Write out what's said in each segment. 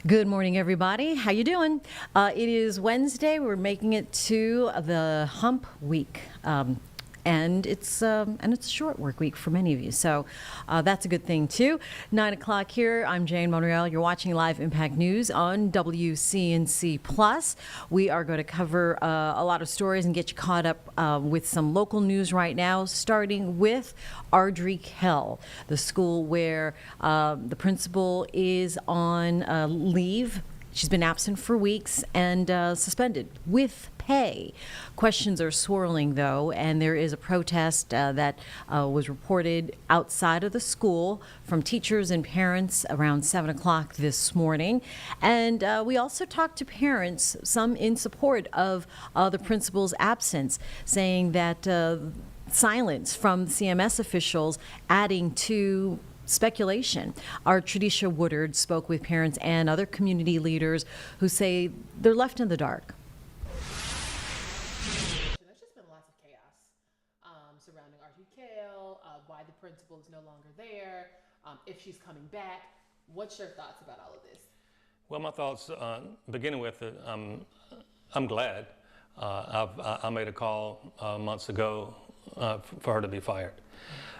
Good morning, everybody. How you doing? It is Wednesday. We're making it to the hump week. And it's a short work week for many of you, so that's a good thing too. 9 o'clock here. I'm Jane Monreal. You're watching Live Impact News on WCNC Plus. We are going to cover a lot of stories and get you caught up with some local news right now, starting with Ardrey Kell, the school where the principal is on leave. She's been absent for weeks and suspended with pay. Questions are swirling, though, and there is a protest that was reported outside of the school from teachers and parents around 7 o'clock this morning. And we also talked to parents, some in support of the principal's absence, saying that silence from CMS officials adding to speculation. Our Tradisha Woodard spoke with parents and other community leaders who say they're left in the dark. There's just been lots of chaos surrounding Ardrey Kell, why the principal is no longer there, if she's coming back. What's your thoughts about all of this? Well, my thoughts, beginning with it, I'm glad. I made a call months ago for her to be fired.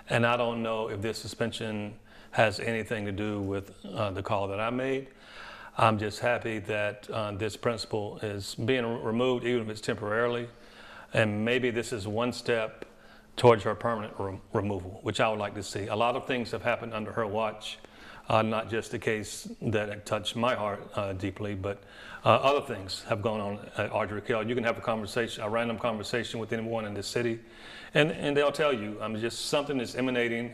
And I don't know if this suspension has anything to do with the call that I made. I'm just happy that this principal is being removed, even if it's temporarily. And maybe this is one step towards her permanent removal, which I would like to see. A lot of things have happened under her watch, not just the case that touched my heart deeply, but other things have gone on at Ardrey Kell. You can have a random conversation with anyone in this city, and they'll tell you, just something is emanating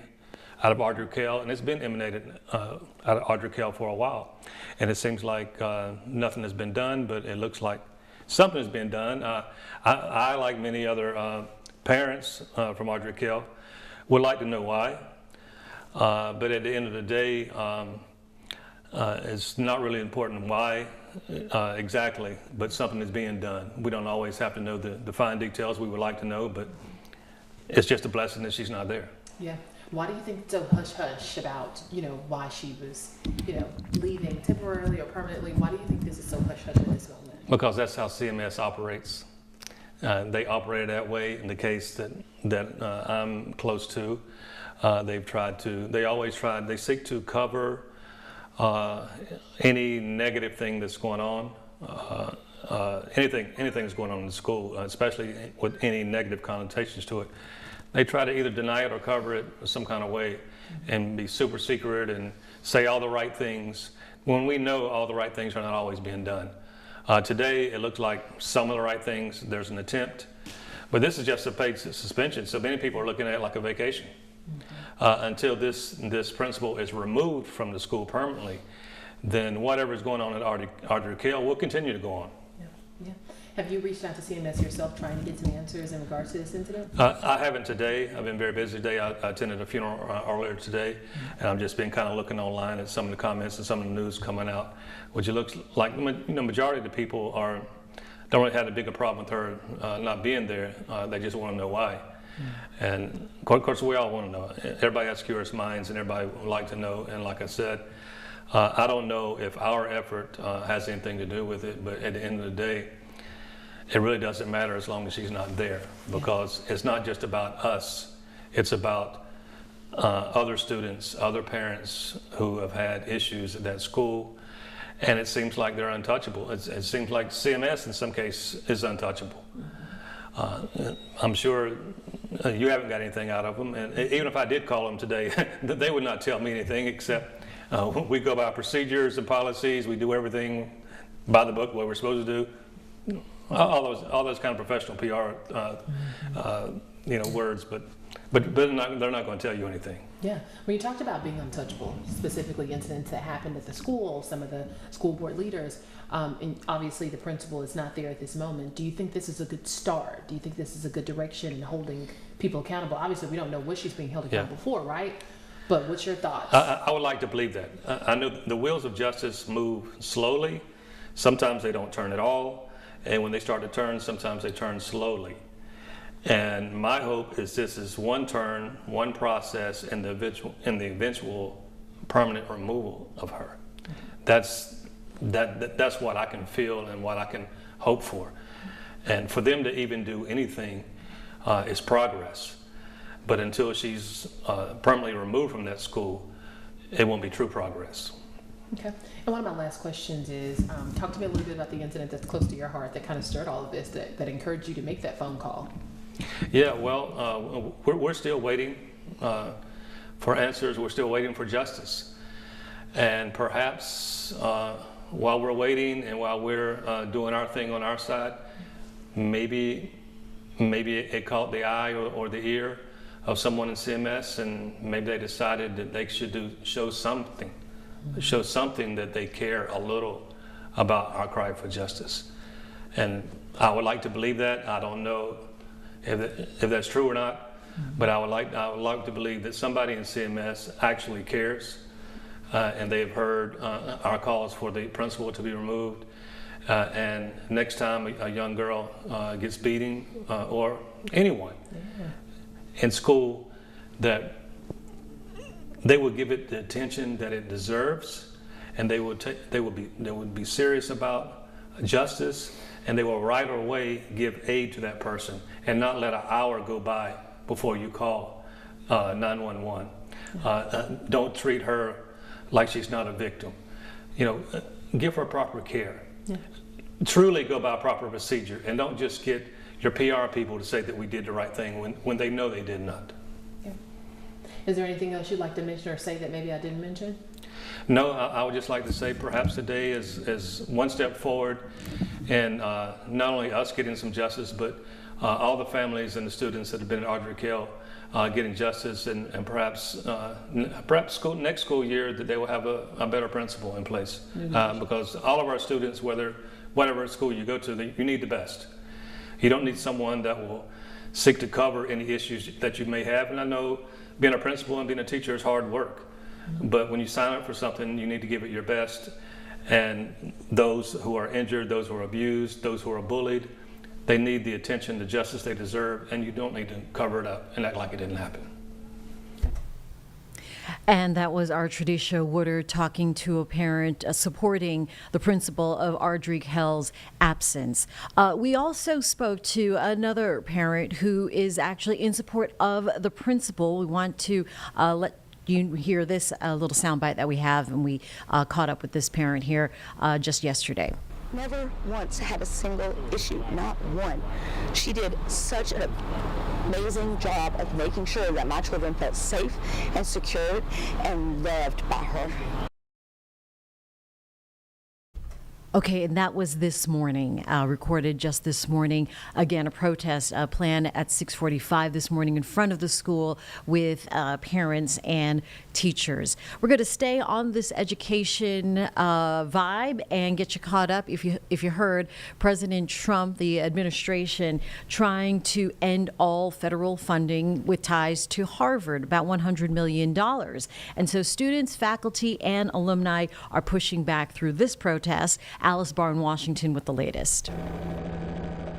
out of Ardrey Kell, and it's been emanated out of Ardrey Kell for a while. And it seems like nothing has been done, but it looks like something has been done. I, like many other parents from Ardrey Kell, would like to know why. But at the end of the day, it's not really important why exactly, but something is being done. We don't always have to know the fine details we would like to know, but it's just a blessing that she's not there. Yeah. Why do you think it's so hush-hush about, why she was, leaving temporarily or permanently? Why do you think this is so hush-hush at this moment? Because that's how CMS operates. They operate that way in the case that I'm close to. They seek to cover any negative thing that's going on, anything that's going on in the school, especially with any negative connotations to it. They try to either deny it or cover it some kind of way and be super secret and say all the right things when we know all the right things are not always being done. Today, it looks like some of the right things, there's an attempt, but this is just a paid suspension, so many people are looking at it like a vacation. Until this principal is removed from the school permanently, then whatever is going on at Audrey Kell will continue to go on. Yeah. Have you reached out to CMS yourself trying to get some answers in regards to this incident? I haven't today. I've been very busy today. I attended a funeral earlier today, and I've just been kind of looking online at some of the comments and some of the news coming out, which it looks like majority of the people don't really have a bigger problem with her not being there. They just want to know why. And of course, we all want to know. Everybody has curious minds, and everybody would like to know. And like I said, I don't know if our effort has anything to do with it, but at the end of the day, it really doesn't matter as long as she's not there, because it's not just about us. It's about other students, other parents who have had issues at that school, and it seems like they're untouchable. It seems like CMS in some case is untouchable. I'm sure you haven't got anything out of them, and even if I did call them today, they would not tell me anything except we go by procedures and policies. We do everything by the book, what we're supposed to do. All those kind of professional PR, words, but they're not going to tell you anything. Yeah. When you talked about being untouchable, specifically incidents that happened at the school, some of the school board leaders, and obviously the principal is not there at this moment. Do you think this is a good start? Do you think this is a good direction in holding people accountable? Obviously, we don't know what she's being held accountable for, right? But what's your thoughts? I would like to believe that. I know the wheels of justice move slowly. Sometimes they don't turn at all. And when they start to turn, sometimes they turn slowly. And my hope is this is one turn, one process in the eventual permanent removal of her. That's what I can feel and what I can hope for. And for them to even do anything is progress. But until she's permanently removed from that school, it won't be true progress. Okay. And one of my last questions is, talk to me a little bit about the incident that's close to your heart that kind of stirred all of this, that encouraged you to make that phone call. Yeah, well, we're still waiting for answers. We're still waiting for justice. And perhaps while we're waiting and while we're doing our thing on our side, maybe it caught the eye or the ear of someone in CMS, and maybe they decided that they should show something that they care a little about our cry for justice. And I would like to believe that. I don't know if that's true or not, but I would like to believe that somebody in CMS actually cares, and they've heard our calls for the principal to be removed. And next time a young girl gets beaten, or anyone in school, that they will give it the attention that it deserves, and they would be serious about justice, and they will right away give aid to that person and not let an hour go by before you call 911. Don't treat her like she's not a victim. Give her proper care. Yeah. Truly go by proper procedure, and don't just get your PR people to say that we did the right thing when they know they did not. Yeah. Is there anything else you'd like to mention or say that maybe I didn't mention? No, I would just like to say perhaps today is one step forward in not only us getting some justice, but all the families and the students that have been at Audrey Kell getting justice, and perhaps next school year that they will have a better principal in place, because all of our students, whatever school you go to, you need the best. You don't need someone that will seek to cover any issues that you may have. And I know being a principal and being a teacher is hard work, but when you sign up for something, you need to give it your best. And those who are injured, those who are abused, those who are bullied, they need the attention, the justice they deserve, and you don't need to cover it up and act like it didn't happen. And that was our Tradisha Woodard talking to a parent supporting the principal of Ardreg Hell's absence. We also spoke to another parent who is actually in support of the principal. We want to let you hear this little soundbite that we have, and we caught up with this parent here just yesterday. Never once had a single issue, not one. She did such an amazing job of making sure that my children felt safe and secured and loved by her. Okay, and that was this morning, recorded just this morning. Again, a protest planned at 6:45 this morning in front of the school with parents and teachers. We're going to stay on this education vibe and get you caught up. If you heard President Trump, the administration, trying to end all federal funding with ties to Harvard, about $100 million. And so students, faculty, and alumni are pushing back through this protest. Alice Barr in Washington with the latest.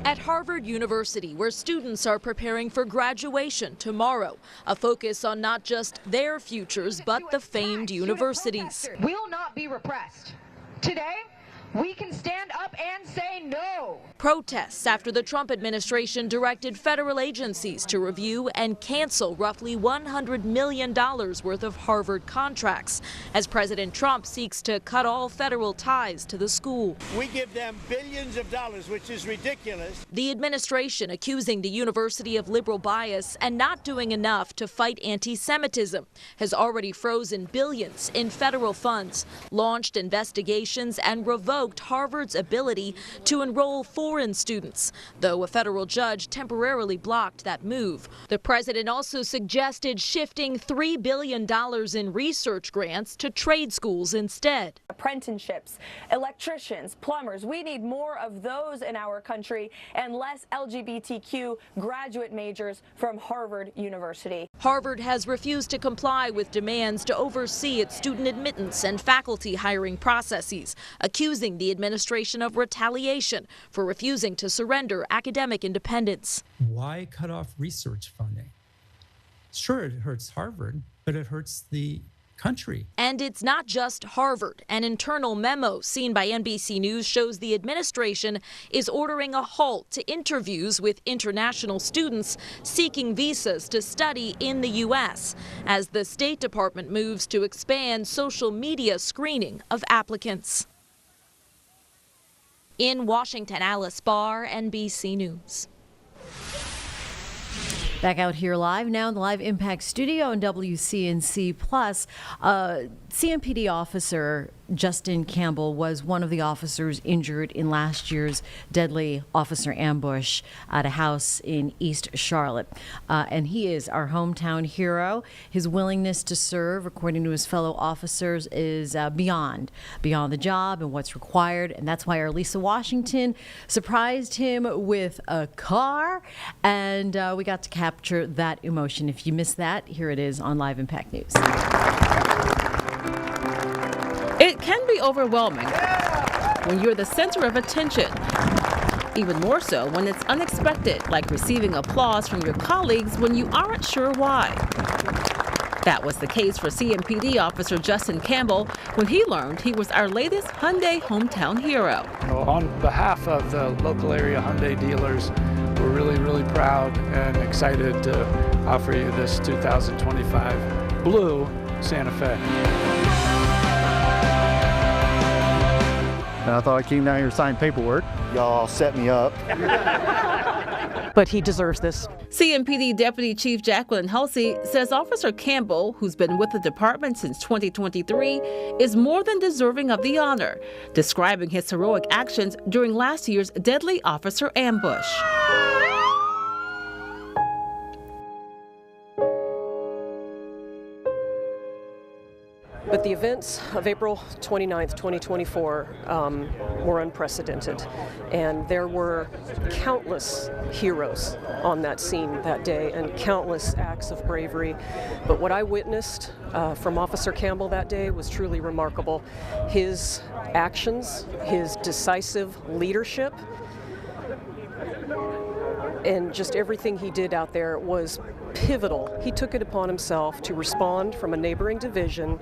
At Harvard University, where students are preparing for graduation tomorrow, a focus on not just their futures, but the famed universities. We will not be repressed. Today, we can stand up and say no. Protests after the Trump administration directed federal agencies to review and cancel roughly $100 million worth of Harvard contracts, as President Trump seeks to cut all federal ties to the school. We give them billions of dollars, which is ridiculous. The administration accusing the university of liberal bias and not doing enough to fight anti-Semitism has already frozen billions in federal funds, launched investigations, and revoked Harvard's ability to enroll foreign students, though a federal judge temporarily blocked that move. The president also suggested shifting $3 billion in research grants to trade schools instead. Apprenticeships, electricians, plumbers, we need more of those in our country and less LGBTQ graduate majors from Harvard University. Harvard has refused to comply with demands to oversee its student admittance and faculty hiring processes, accusing the administration of retaliation for refusing to surrender academic independence. Why cut off research funding? Sure, it hurts Harvard, but it hurts the country. And it's not just Harvard. An internal memo seen by NBC News shows the administration is ordering a halt to interviews with international students seeking visas to study in the U.S. as the State Department moves to expand social media screening of applicants. In Washington, Alice Barr, NBC News. Back out here live now in the Live Impact studio on WCNC Plus. CMPD officer Justin Campbell was one of the officers injured in last year's deadly officer ambush at a house in East Charlotte. And he is our hometown hero. His willingness to serve, according to his fellow officers, is beyond the job and what's required. And that's why our Lisa Washington surprised him with a car. And we got to capture that emotion. If you missed that, here it is on Live Impact News. It can be overwhelming when you're the center of attention, even more so when it's unexpected, like receiving applause from your colleagues when you aren't sure why. That was the case for CMPD officer Justin Campbell when he learned he was our latest Hyundai hometown hero. On behalf of the local area Hyundai dealers, we're really, really proud and excited to offer you this 2025 blue Santa Fe. And I thought I came down here to sign paperwork. Y'all set me up. But he deserves this. CMPD Deputy Chief Jacqueline Hulsey says Officer Campbell, who's been with the department since 2023, is more than deserving of the honor, describing his heroic actions during last year's deadly officer ambush. But the events of April 29th, 2024 were unprecedented, and there were countless heroes on that scene that day and countless acts of bravery. But what I witnessed from Officer Campbell that day was truly remarkable. His actions, his decisive leadership, and just everything he did out there was pivotal. He took it upon himself to respond from a neighboring division,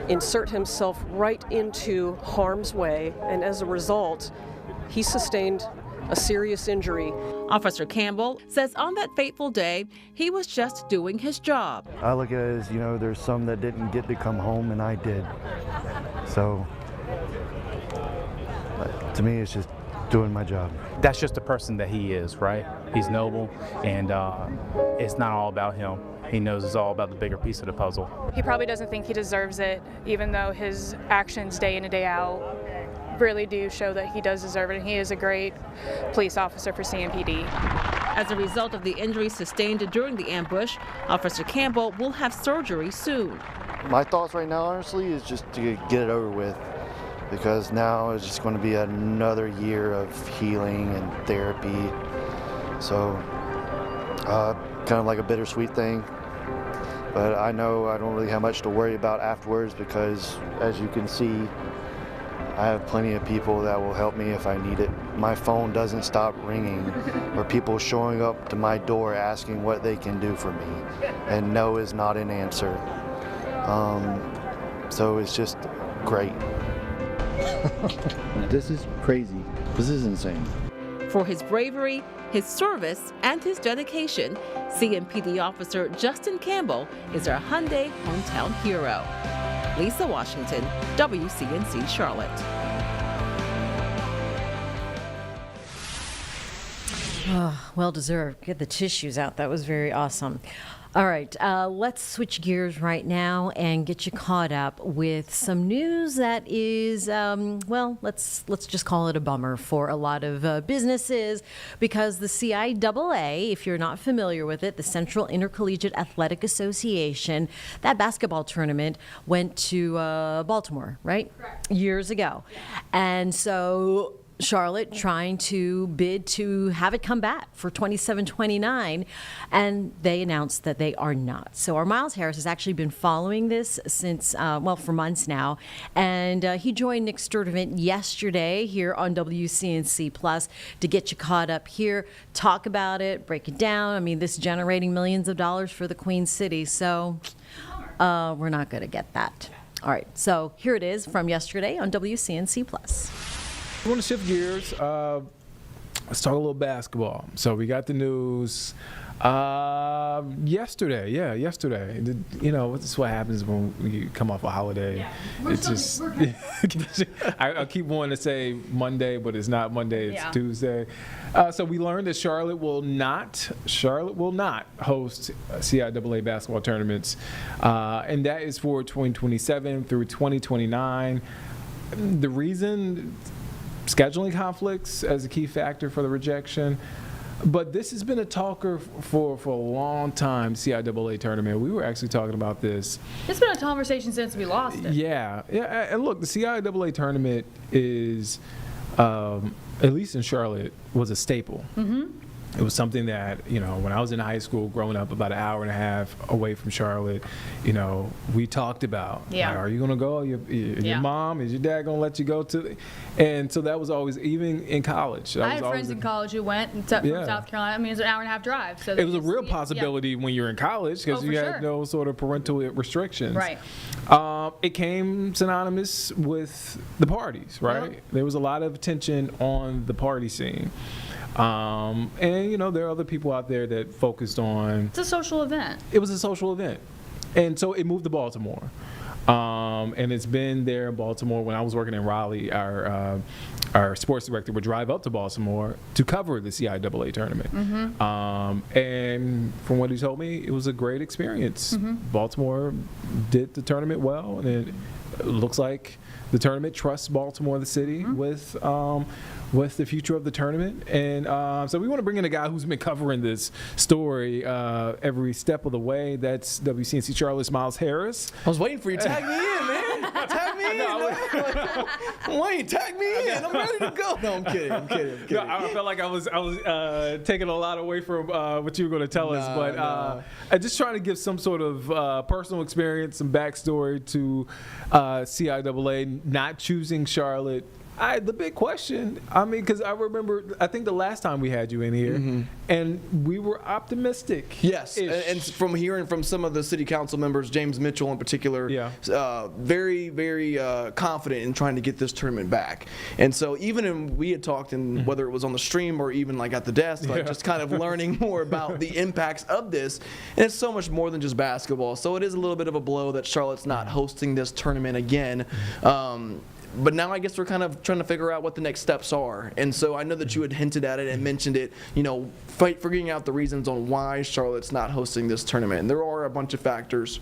insert himself right into harm's way, and as a result, he sustained a serious injury. Officer Campbell says on that fateful day, he was just doing his job. I look at it as, there's some that didn't get to come home, and I did. So, to me, it's just doing my job. That's just the person that he is, right? He's noble, and it's not all about him. He knows it's all about the bigger piece of the puzzle. He probably doesn't think he deserves it, even though his actions day in and day out really do show that he does deserve it, and he is a great police officer for CMPD. As a result of the injuries sustained during the ambush, Officer Campbell will have surgery soon. My thoughts right now, honestly, is just to get it over with, because now it's just going to be another year of healing and therapy. So, kind of like a bittersweet thing. But I know I don't really have much to worry about afterwards, because as you can see, I have plenty of people that will help me if I need it. My phone doesn't stop ringing, or people showing up to my door asking what they can do for me, and no is not an answer. So it's just great. This is crazy. This is insane. For his bravery, his service, and his dedication, CMPD Officer Justin Campbell is our Hyundai hometown hero. Lisa Washington, WCNC Charlotte. Oh, well deserved. Get the tissues out. That was very awesome. All right, let's switch gears right now and get you caught up with some news that is, let's just call it a bummer for a lot of businesses, because the CIAA, if you're not familiar with it, the Central Intercollegiate Athletic Association, that basketball tournament went to Baltimore, right? Correct. Years ago. Yeah. And so Charlotte trying to bid to have it come back for 27-29, and they announced that they are not. So our Miles Harris has actually been following this since, for months now, and he joined Nick Sturdivant yesterday here on WCNC Plus to get you caught up here, talk about it, break it down. I mean, this is generating millions of dollars for the Queen City, so we're not going to get that. All right, so here it is from yesterday on WCNC Plus. I want to shift gears. Let's talk a little basketball. So we got the news yesterday. Yeah, yesterday. This is what happens when you come off a holiday. Yeah. It's just I keep wanting to say Monday, but it's not Monday. It's Tuesday. So we learned that Charlotte will not host CIAA basketball tournaments, and that is for 2027 through 2029. The reason, scheduling conflicts as a key factor for the rejection. But this has been a talker for a long time, CIAA tournament. We were actually talking about this. It's been a conversation since we lost it. Yeah. And look, the CIAA tournament is, at least in Charlotte, was a staple. Mm-hmm. It was something that, when I was in high school, growing up about an hour and a half away from Charlotte, we talked about, like, are you going to go? Your mom, is your dad going to let you go to? And so that was always, even in college. I had friends in college who went from South Carolina. I mean, it was an hour and a half drive. So it was a real possibility when you were in college, because you had no sort of parental restrictions. Right. It came synonymous with the parties, right? Yep. There was a lot of attention on the party scene. And there are other people out there that focused on. It's a social event. It was a social event, and so it moved to Baltimore, and it's been there in Baltimore. When I was working in Raleigh, our sports director would drive up to Baltimore to cover the CIAA tournament. Mm-hmm. And from what he told me, it was a great experience. Mm-hmm. Baltimore did the tournament well, and it looks like the tournament trusts Baltimore, the city, mm-hmm. with the future of the tournament. And so we want to bring in a guy who's been covering this story every step of the way. That's WCNC Charlotte's Miles Harris. I was waiting for you. Tag me in, man. Tag me in. Wait, tag me in. I'm ready to go. No, I'm kidding. No, I felt like I was taking a lot away from what you were going to tell us. But I'm just trying to give some sort of personal experience, some backstory to CIAA not choosing Charlotte. The big question, I mean, because I remember, I think the last time we had you in here, and we were optimistic. Yes, and from hearing from some of the city council members, James Mitchell in particular, very, very confident in trying to get this tournament back. And so even we had talked, in whether it was on the stream or even like at the desk, like just kind of learning more about the impacts of this. And it's so much more than just basketball. So it is a little bit of a blow that Charlotte's not hosting this tournament again. But now I guess we're kind of trying to figure out what the next steps are. And so I know that you had hinted at it and mentioned it, figuring out the reasons on why Charlotte's not hosting this tournament. And there are a bunch of factors.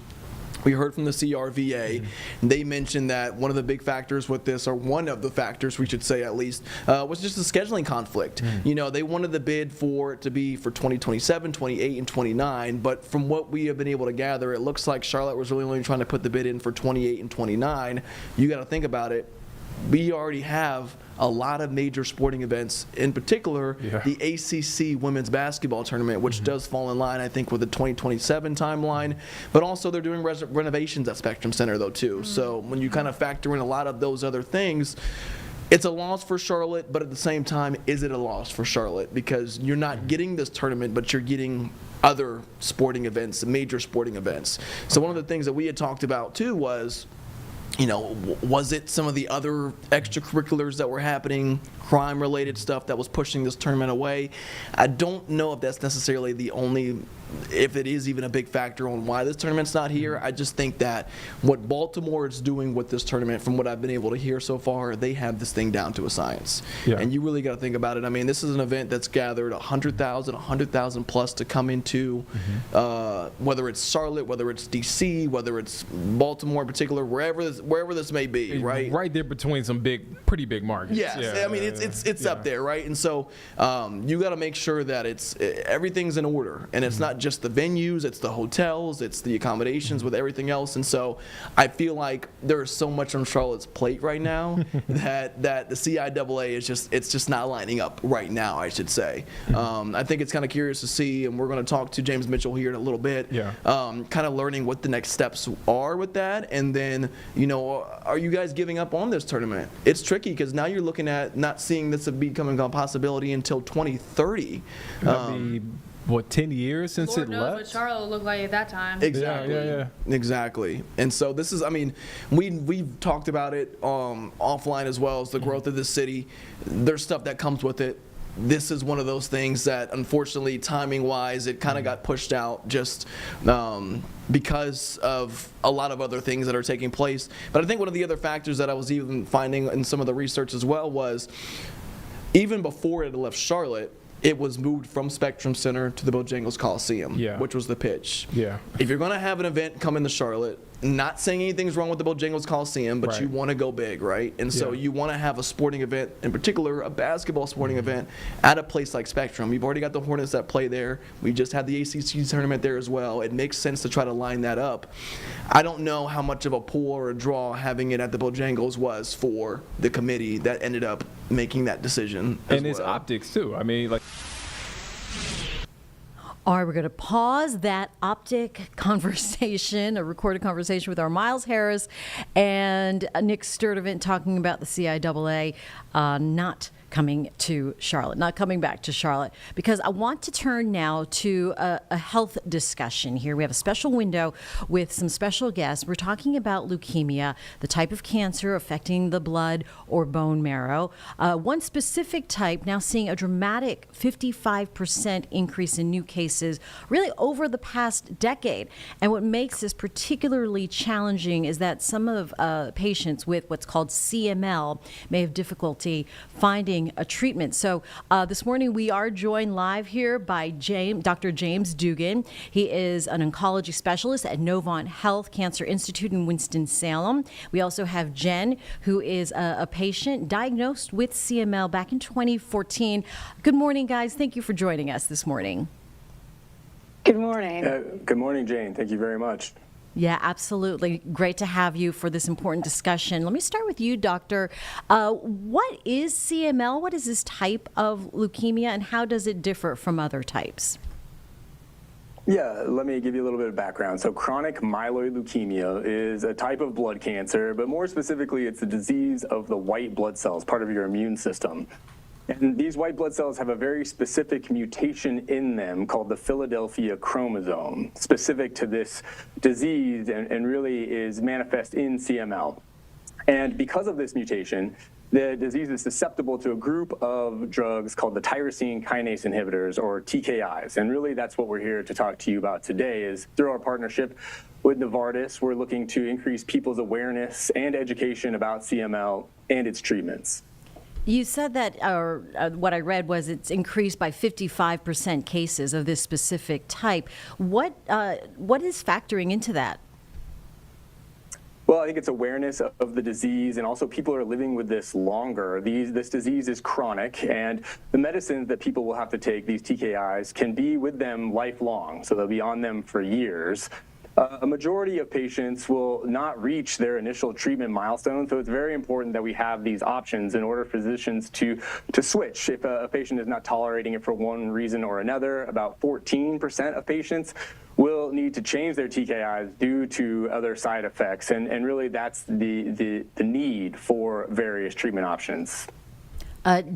We heard from the CRVA. They mentioned that one of the big factors with this, or one of the factors we should say at least, was just the scheduling conflict. They wanted the bid for it to be for 2027, 28, and 29, but from what we have been able to gather, it looks like Charlotte was really only trying to put the bid in for 28 and 29. You got to think about it. We already have a lot of major sporting events, in particular the ACC women's basketball tournament, which does fall in line, I think, with the 2027 timeline. But also they're doing renovations at Spectrum Center, though, too. So when you kind of factor in a lot of those other things, it's a loss for Charlotte, but at the same time, is it a loss for Charlotte? Because you're not getting this tournament, but you're getting other sporting events, major sporting events. So one of the things that we had talked about, too, was, was it some of the other extracurriculars that were happening, crime-related stuff that was pushing this tournament away? I don't know if that's necessarily the only, if it is even a big factor on why this tournament's not here. I just think that what Baltimore is doing with this tournament, from what I've been able to hear so far, they have this thing down to a science. And you really got to think about it. I mean, this is an event that's gathered 100,000 plus to come into, whether it's Charlotte, whether it's DC, whether it's Baltimore in particular, wherever this may be, right? Right there between some pretty big markets. Yes, I mean, it's up there, right? And so you got to make sure that everything's in order, and it's not just the venues, it's the hotels, it's the accommodations with everything else. And so I feel like there's so much on Charlotte's plate right now that the CIAA is just not lining up right now, I should say. I think it's kind of curious to see, and we're going to talk to James Mitchell here in a little bit, kind of learning what the next steps are with that. And then, are you guys giving up on this tournament? It's tricky because now you're looking at not seeing this becoming a possibility until 2030. What, 10 years since Lord it knows left? what Charlotte looked like at that time. Exactly. Exactly. And so this is, I mean, we've talked about it offline as well, as the growth of this city. There's stuff that comes with it. This is one of those things that, unfortunately, timing-wise, it kind of got pushed out just because of a lot of other things that are taking place. But I think one of the other factors that I was even finding in some of the research as well was, even before it left Charlotte, it was moved from Spectrum Center to the Bojangles Coliseum, which was the pitch. If you're going to have an event come into Charlotte, not saying anything's wrong with the Bojangles Coliseum, but you want to go big, right? And so you want to have a sporting event, in particular a basketball sporting event, at a place like Spectrum. You've already got the Hornets that play there. We just had the ACC tournament there as well. It makes sense to try to line that up. I don't know how much of a pull or a draw having it at the Bojangles was for the committee that ended up making that decision as and it's optics too. I mean, like. All right, we're going to pause that optic conversation, a recorded conversation with our Miles Harris and Nick Sturdivant talking about the CIAA not coming to Charlotte, not coming back to Charlotte, because I want to turn now to a health discussion here. We have a special window with some special guests. We're talking about leukemia, the type of cancer affecting the blood or bone marrow. One specific type now seeing a dramatic 55% increase in new cases really over the past decade. And what makes this particularly challenging is that some of patients with what's called CML may have difficulty finding a treatment. So this morning we are joined live here by Dr. James Dugan. He is an oncology specialist at Novant Health Cancer Institute in Winston-Salem. We also have Jen, who is a patient diagnosed with CML back in 2014. Good morning, guys. Thank you for joining us this morning. Good morning. Good morning, Jane. Thank you very much. Yeah, absolutely. Great to have you for this important discussion. Let me start with you, Doctor. What is CML? What is this type of leukemia, and how does it differ from other types? Yeah, let me give you a little bit of background. So chronic myeloid leukemia is a type of blood cancer, but more specifically, it's a disease of the white blood cells, part of your immune system. And these white blood cells have a very specific mutation in them called the Philadelphia chromosome, specific to this disease and really is manifest in CML. And because of this mutation, the disease is susceptible to a group of drugs called the tyrosine kinase inhibitors, or TKIs. And really that's what we're here to talk to you about today is through our partnership with Novartis, we're looking to increase people's awareness and education about CML and its treatments. You said that, or what I read was it's increased by 55% cases of this specific type. What is factoring into that? Well, I think it's awareness of the disease, and also people are living with this longer. This disease is chronic, and the medicines that people will have to take, these TKIs, can be with them lifelong, so they'll be on them for years. A majority of patients will not reach their initial treatment milestone, so it's very important that we have these options in order for physicians to switch. If a patient is not tolerating it for one reason or another, about 14% of patients will need to change their TKIs due to other side effects, and really that's the need for various treatment options.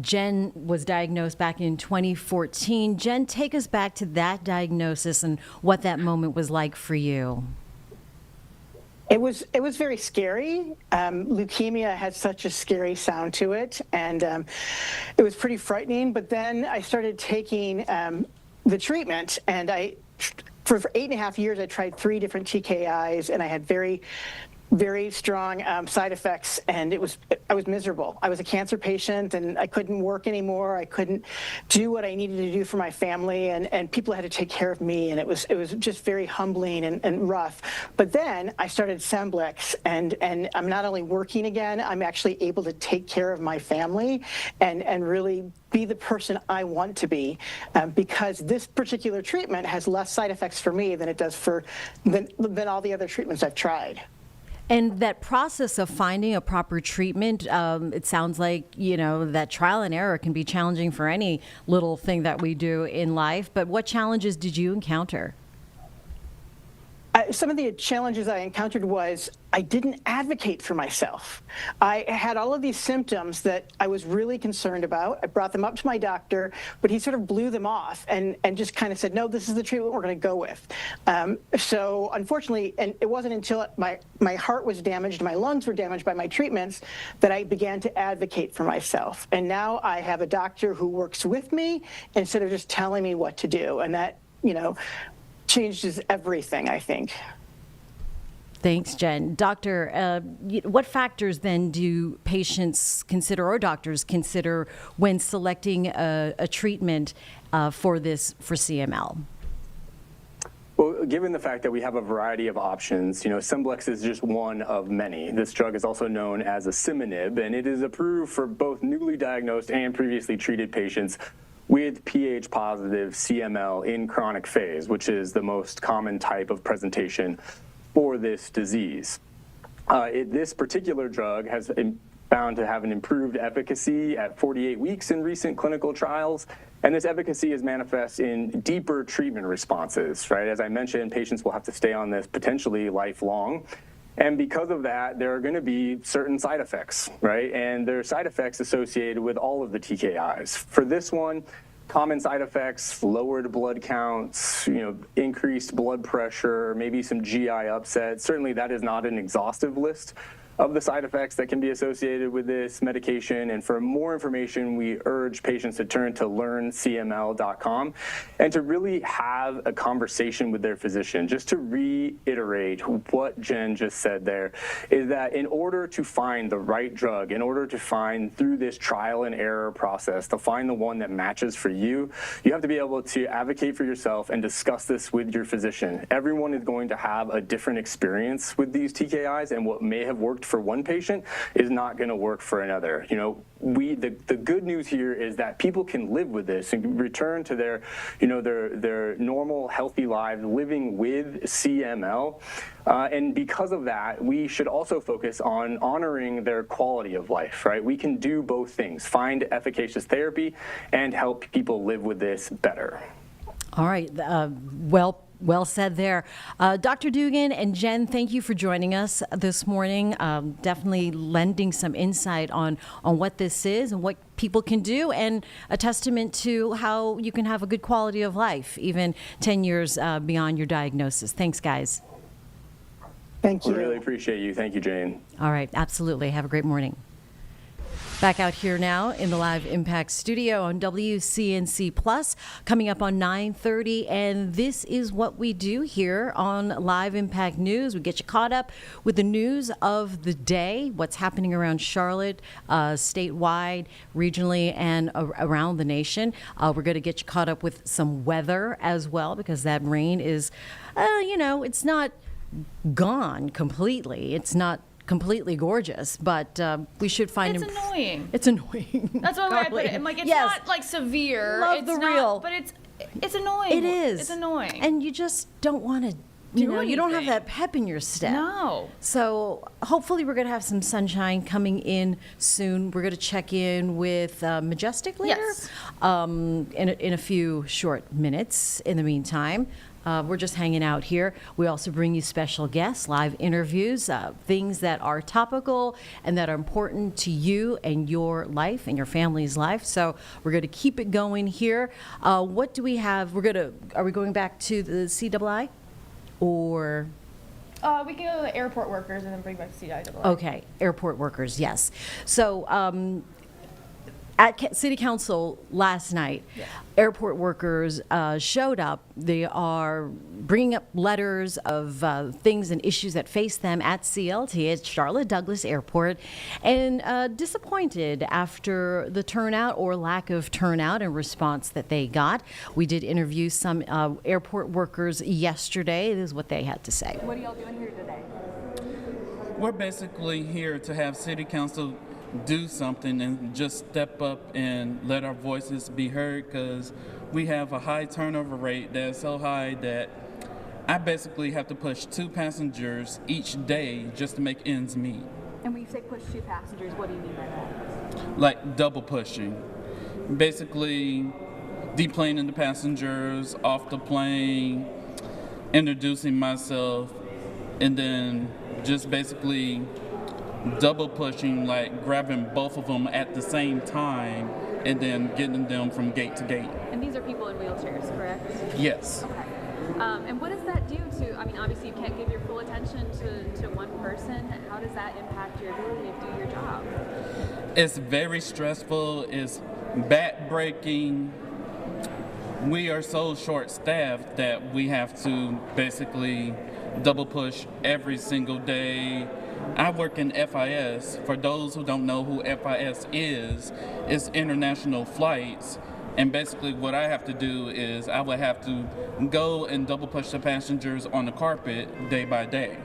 Jen was diagnosed back in 2014. Jen, take us back to that diagnosis and what that moment was like for you. It was very scary. Leukemia had such a scary sound to it, and it was pretty frightening. But then I started taking the treatment, and for 8.5 years, I tried 3 different TKIs, and I had very strong side effects, and I was miserable. I was a cancer patient, and I couldn't work anymore. I couldn't do what I needed to do for my family, and people had to take care of me, and it was just very humbling and rough. But then I started Scemblix, and I'm not only working again, I'm actually able to take care of my family and really be the person I want to be, because this particular treatment has less side effects for me than it does than all the other treatments I've tried. And that process of finding a proper treatment, it sounds like, that trial and error can be challenging for any little thing that we do in life. But what challenges did you encounter? Some of the challenges I encountered was I didn't advocate for myself. I had all of these symptoms that I was really concerned about. I brought them up to my doctor, but he sort of blew them off and just kind of said, no, this is the treatment we're going to go with. So unfortunately, and it wasn't until my heart was damaged, my lungs were damaged by my treatments, that I began to advocate for myself. And now I have a doctor who works with me instead of just telling me what to do. And that, changes everything, I think. Thanks, Jen. Doctor, what factors then do patients consider or doctors consider when selecting a treatment for CML? Well, given the fact that we have a variety of options, Scemblix is just one of many. This drug is also known as asciminib, and it is approved for both newly diagnosed and previously treated patients with Ph-positive CML in chronic phase, which is the most common type of presentation for this disease. This particular drug has been found to have an improved efficacy at 48 weeks in recent clinical trials, and this efficacy is manifest in deeper treatment responses, right? As I mentioned, patients will have to stay on this potentially lifelong. And because of that, there are going to be certain side effects, right? And there are side effects associated with all of the TKIs. For this one, common side effects, lowered blood counts, increased blood pressure, maybe some GI upset. Certainly that is not an exhaustive list of the side effects that can be associated with this medication. And for more information, we urge patients to turn to learncml.com and to really have a conversation with their physician. Just to reiterate what Jen just said there, is that in order to find the right drug, in order to find through this trial and error process, to find the one that matches for you, you have to be able to advocate for yourself and discuss this with your physician. Everyone is going to have a different experience with these TKIs, and what may have worked for one patient is not going to work for another. The good news here is that people can live with this and return to their normal, healthy lives living with CML. And because of that, we should also focus on honoring their quality of life, right? We can do both things, find efficacious therapy and help people live with this better. All right. Well said there. Dr. Dugan and Jen, thank you for joining us this morning. Definitely lending some insight on what this is and what people can do, and a testament to how you can have a good quality of life, even 10 years beyond your diagnosis. Thanks, guys. Thank you. We really appreciate you. Thank you, Jane. All right, absolutely. Have a great morning. Back out here now in the Live Impact studio on WCNC Plus, coming up on 9:30, and this is what we do here on Live Impact News. We get you caught up with the news of the day, what's happening around Charlotte, statewide, regionally, and around the nation. We're going to get you caught up with some weather as well, because that rain is, it's not gone completely. It's not completely gorgeous, but we should find It's annoying. It's annoying. That's one way I put it. I'm like, it's Yes. not like severe. Love it's the not, real. but it's annoying. It is. It's annoying. And you just don't want to, you don't have that pep in your step. No. So hopefully we're going to have some sunshine coming in soon. We're going to check in with Majestic later, Yes. in a few short minutes. In the meantime, we're just hanging out here. We also bring you special guests, live interviews, things that are topical and that are important to you and your life and your family's life. So we're going to keep it going here. What do we have? Are we going back to the CIAA or? We can go to the airport workers and then bring back CIAA. Okay, airport workers, yes. So at City Council last night, airport workers showed up. They are bringing up letters of things and issues that face them at CLT, at Charlotte Douglas Airport, and disappointed after the turnout or lack of turnout and response that they got. We did interview some airport workers yesterday. This is what they had to say. What are y'all doing here today? We're basically here to have City Council do something and just step up and let our voices be heard, because we have a high turnover rate that's so high that I basically have to push 2 passengers each day just to make ends meet. And when you say push 2 passengers, what do you mean by that? Like double pushing. Basically deplaning the passengers off the plane, introducing myself, and then just basically double pushing, like grabbing both of them at the same time and then getting them from gate to gate. And these are people in wheelchairs, correct? Yes. Okay. And what does that do to, obviously you can't give your full attention to one person. How does that impact your ability to do your job? It's very stressful. It's back-breaking. We are so short-staffed that we have to basically double push every single day. I work in FIS. For those who don't know who FIS is, it's international flights. And basically what I have to do is I would have to go and double push the passengers on the carpet day by day.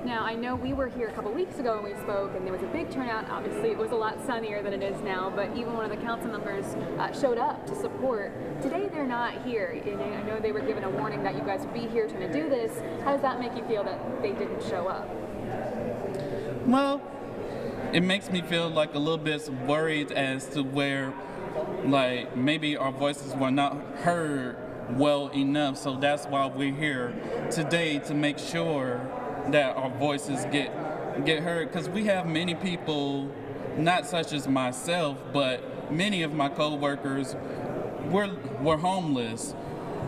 Now, I know we were here a couple weeks ago when we spoke, and there was a big turnout. Obviously, it was a lot sunnier than it is now, but even one of the council members showed up to support. Today, they're not here. And I know they were given a warning that you guys would be here trying to do this. How does that make you feel that they didn't show up? Well, it makes me feel like a little bit worried as to where, like, maybe our voices were not heard well enough. So that's why we're here today, to make sure that our voices get heard. Because we have many people, not such as myself, but many of my co-workers, we're homeless.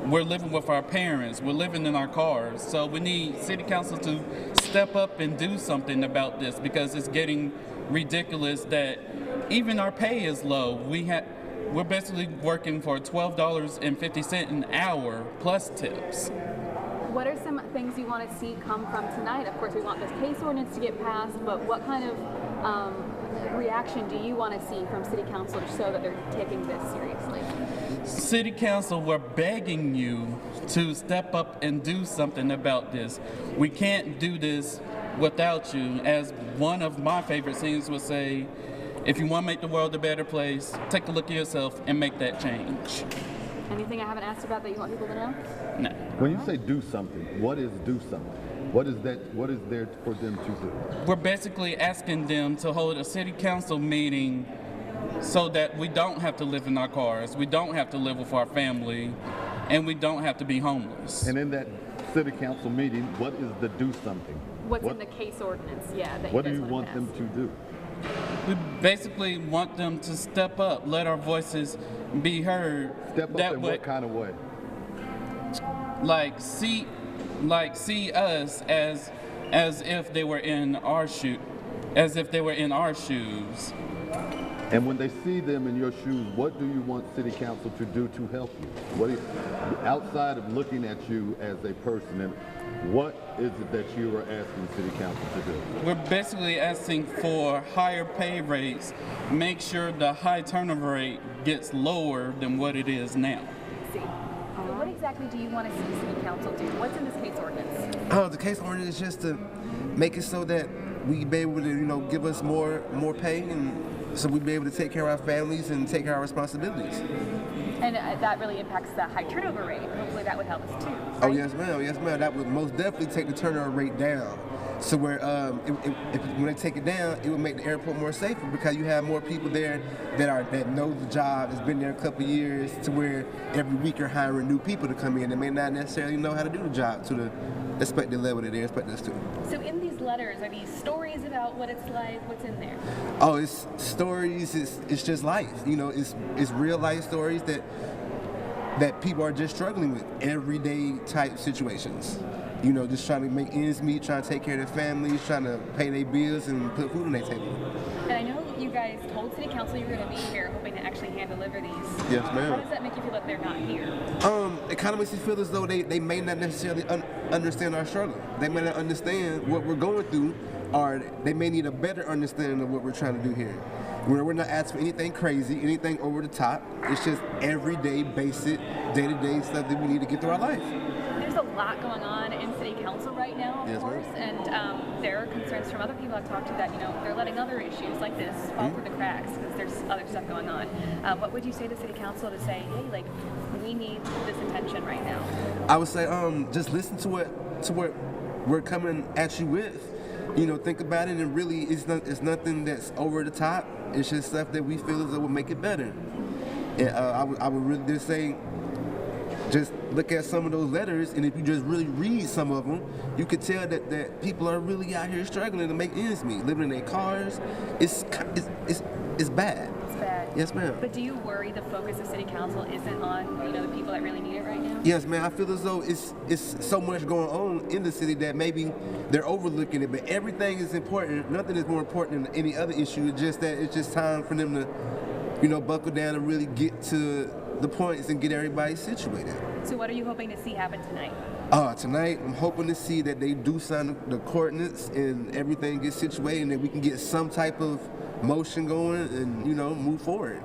We're living with our parents. We're living in our cars. So we need City Council to step up and do something about this, because it's getting ridiculous that even our pay is low. We're basically working for $12.50 an hour plus tips. What are some things you want to see come from tonight? Of course, we want this case ordinance to get passed, but what kind of reaction do you want to see from City Council to show that they're taking this seriously? City Council, we're begging you to step up and do something about this. We can't do this without you. As one of my favorite scenes would say, if you want to make the world a better place, take a look at yourself and make that change. Anything I haven't asked about that you want people to know? No. When you say do something, what is do something? What is there for them to do? We're basically asking them to hold a City Council meeting so that we don't have to live in our cars, we don't have to live with our family, and we don't have to be homeless. And in that city council meeting, what is the do something? What's in the case ordinance? Yeah. That What do guys you want pass? them to do? We basically want them to step up, let our voices be heard. Step up that in way, what kind of way? like see us as if they were in our shoes. And when they see them in your shoes, what do you want city council to do to help you? What is, outside of looking at you as a person, and what is it that you are asking city council to do? We're basically asking for higher pay rates, make sure the high turnover rate gets lower than what it is now. See. So what exactly do you want to see city council do? What's in this case ordinance? The case ordinance is just to make it so that we be able to, give us more pay, and so we be able to take care of our families and take care of our responsibilities. And that really impacts the high turnover rate. Hopefully that would help us too. Right? Oh yes, ma'am. Yes, ma'am. That would most definitely take the turnover rate down. So where when they take it down, it would make the airport more safer because you have more people there that know the job, that's been there a couple of years, to where every week you're hiring new people to come in. They may not necessarily know how to do the job to the expected level that they expect us to. So in these letters, are these stories about what it's like? What's in there? Oh, it's stories. It's just life. It's real life stories that people are just struggling with, everyday type situations. Just trying to make ends meet, trying to take care of their families, trying to pay their bills and put food on their table. And I know you guys told City Council you were going to be here, hoping to actually hand deliver these. Yes, ma'am. How does that make you feel that they're not here? It kind of makes you feel as though they may not necessarily understand our struggle. They may not understand what we're going through, or they may need a better understanding of what we're trying to do here. We're not asking for anything crazy, anything over the top. It's just everyday, basic, day-to-day stuff that we need to get through our life. There's a lot going on in City Council right now, of course, and there are concerns from other people I've talked to that, they're letting other issues like this fall through the cracks because there's other stuff going on. What would you say to City Council to say, hey, we need this attention right now? I would say, just listen to what we're coming at you with. Think about it, and really, it's nothing that's over the top. It's just stuff that we feel as though will make it better. And I would really just say, just look at some of those letters, and if you just really read some of them, you could tell that people are really out here struggling to make ends meet, living in their cars. It's bad. It's bad. Yes, ma'am. But do you worry the focus of City Council isn't on the people that really need it right now? Yes, ma'am. I feel as though it's so much going on in the city that maybe they're overlooking it. But everything is important. Nothing is more important than any other issue. It's just that it's just time for them to, buckle down and really get to the points and get everybody situated. So what are you hoping to see happen tonight? Tonight, I'm hoping to see that they do sign the coordinates and everything gets situated, and that we can get some type of motion going and, move forward.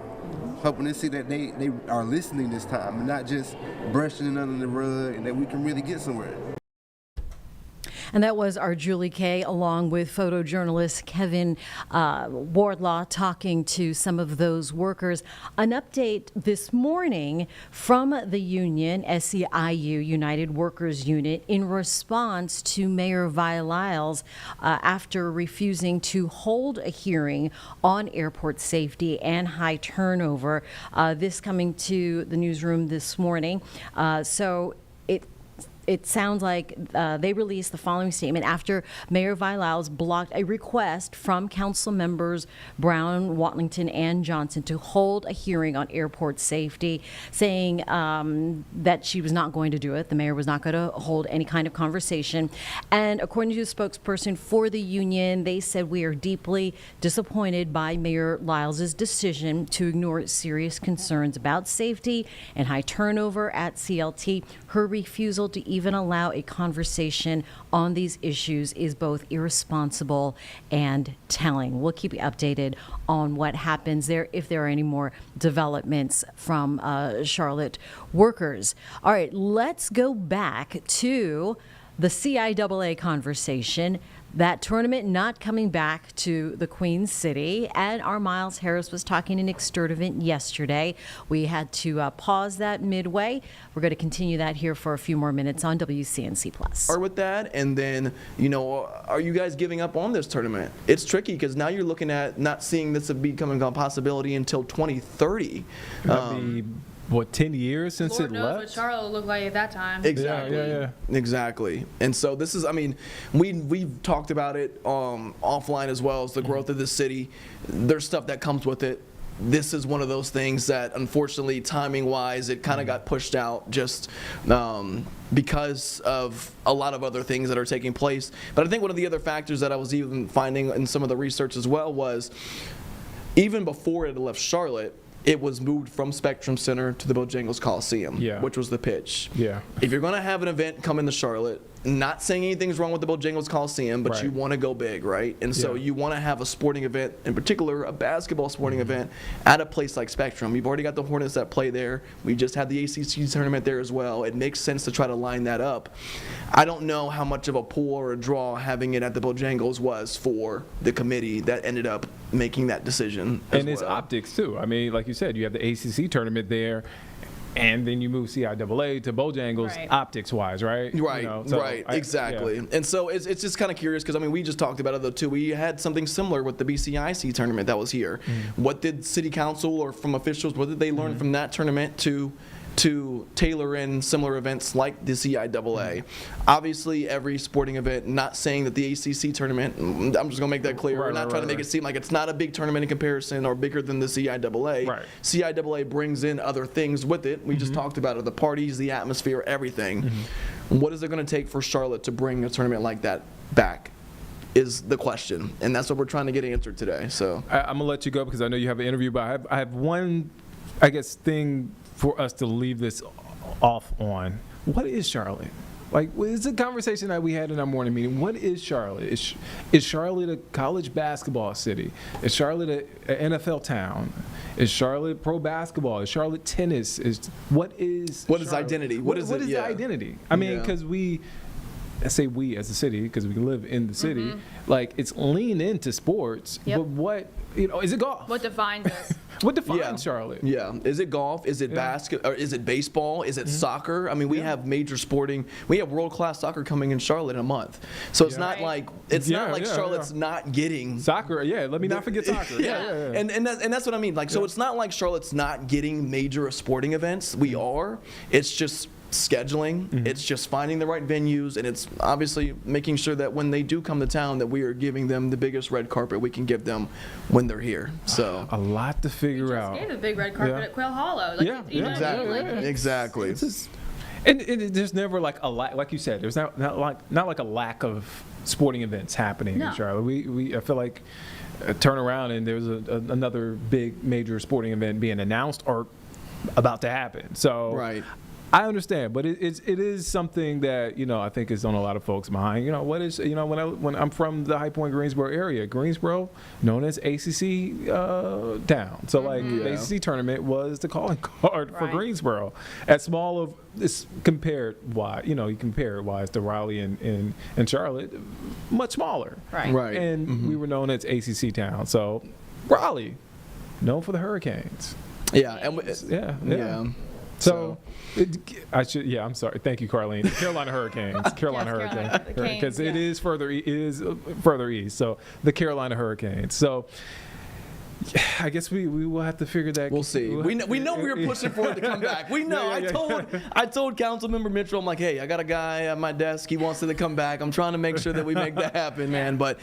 Hoping to see that they are listening this time and not just brushing it under the rug, and that we can really get somewhere. And that was our Julie Kay, along with photojournalist Kevin Wardlaw, talking to some of those workers. An update this morning from the union, SEIU, United Workers Unit, in response to Mayor Vila's after refusing to hold a hearing on airport safety and high turnover. This coming to the newsroom this morning. It sounds like they released the following statement after Mayor Vila's blocked a request from council members Brown, Watlington, and Johnson to hold a hearing on airport safety, saying that she was not going to do it. The mayor was not going to hold any kind of conversation. And according to a spokesperson for the union, they said, we are deeply disappointed by Mayor Lyles' decision to ignore serious concerns about safety and high turnover at CLT. Her refusal to even allow a conversation on these issues is both irresponsible and telling. We'll keep you updated on what happens there if there are any more developments from Charlotte workers. All right, let's go back to the CIAA conversation. That tournament not coming back to the Queen City, and our Miles Harris was talking to Nick Sturdivant yesterday. We had to pause that midway. We're going to continue that here for a few more minutes on WCNC Plus. Start with that, and then, are you guys giving up on this tournament? It's tricky because now you're looking at not seeing this becoming a possibility until 2030. what, 10 years since Lord it knows left? what Charlotte looked like at that time. Exactly. Yeah. Exactly. And so this is, I mean, we've talked about it offline as well as the growth of the city. There's stuff that comes with it. This is one of those things that, unfortunately, timing-wise, it kind of got pushed out just because of a lot of other things that are taking place. But I think one of the other factors that I was even finding in some of the research as well was, even before it left Charlotte, it was moved from Spectrum Center to the Bojangles Coliseum, which was the pitch. Yeah. If you're going to have an event come into Charlotte, not saying anything's wrong with the Bojangles Coliseum, but you want to go big, right? And so you want to have a sporting event, in particular a basketball sporting event, at a place like Spectrum. You've already got the Hornets that play there. We just had the ACC tournament there as well. It makes sense to try to line that up. I don't know how much of a pull or a draw having it at the Bojangles was for the committee that ended up making that decision as And it's well. optics, too. I mean, like you said, you have the ACC tournament there, and then you move CIAA to Bojangles, optics-wise, right? Right, You know, so exactly. And so it's just kind of curious because, I mean, we just talked about it, though, too. We had something similar with the BCIC tournament that was here. What did city council or from officials, what did they learn from that tournament to tailor in similar events like the CIAA? Obviously, every sporting event, not saying that the ACC tournament, I'm just going to make that clear, we're not trying to make it seem like it's not a big tournament in comparison or bigger than the CIAA. CIAA brings in other things with it. We just talked about it, the parties, the atmosphere, everything. What is it going to take for Charlotte to bring a tournament like that back? Is the question, and that's what we're trying to get answered today. So I'm going to let you go because I know you have an interview, but I have one, I guess, thing for us to leave this off on. What is Charlotte? Like, it's a conversation that we had in our morning meeting. What is Charlotte? Is Charlotte a college basketball city? Is Charlotte an NFL town? Is Charlotte pro basketball? Is Charlotte tennis? What is identity? What is the identity? I mean, because I say we as a city because we live in the city. Like, it's lean into sports, but what, is it golf? What defines us? What defines Charlotte? Yeah. Is it golf? Is it basketball? Or is it baseball? Is it soccer? I mean, we have major sporting. We have world-class soccer coming in Charlotte in a month. So it's not like Charlotte's not getting soccer. Yeah. Let me not forget soccer. And that's what I mean. Like, so it's not like Charlotte's not getting major sporting events. We are. It's just scheduling. It's just finding the right venues, and it's obviously making sure that when they do come to town that we are giving them the biggest red carpet we can give them when they're here. So a lot to figure out. We just gave a big red carpet at Quail Hollow. Like, Exactly. And there's never like a lack, like you said. There's not like a lack of sporting events happening in Charlotte. I feel like turn around and there's another big major sporting event being announced or about to happen. So I understand, but it is something that I think is on a lot of folks' mind. What is when I'm from the High Point Greensboro area, Greensboro known as ACC town. So the ACC tournament was the calling card for Greensboro. At small of this compared you compare it wise to Raleigh and Charlotte, much smaller. Right. And we were known as ACC town. So Raleigh, known for the Hurricanes. So, I'm sorry. Thank you, Carlene. Carolina Hurricanes. Carolina Hurricanes. It is further east. So the Carolina Hurricanes. So I guess we will have to figure that. We'll see. We know we were pushing for it to come back. We know. I told Councilmember Mitchell, I'm like, hey, I got a guy at my desk. He wants it to come back. I'm trying to make sure that we make that happen, man. But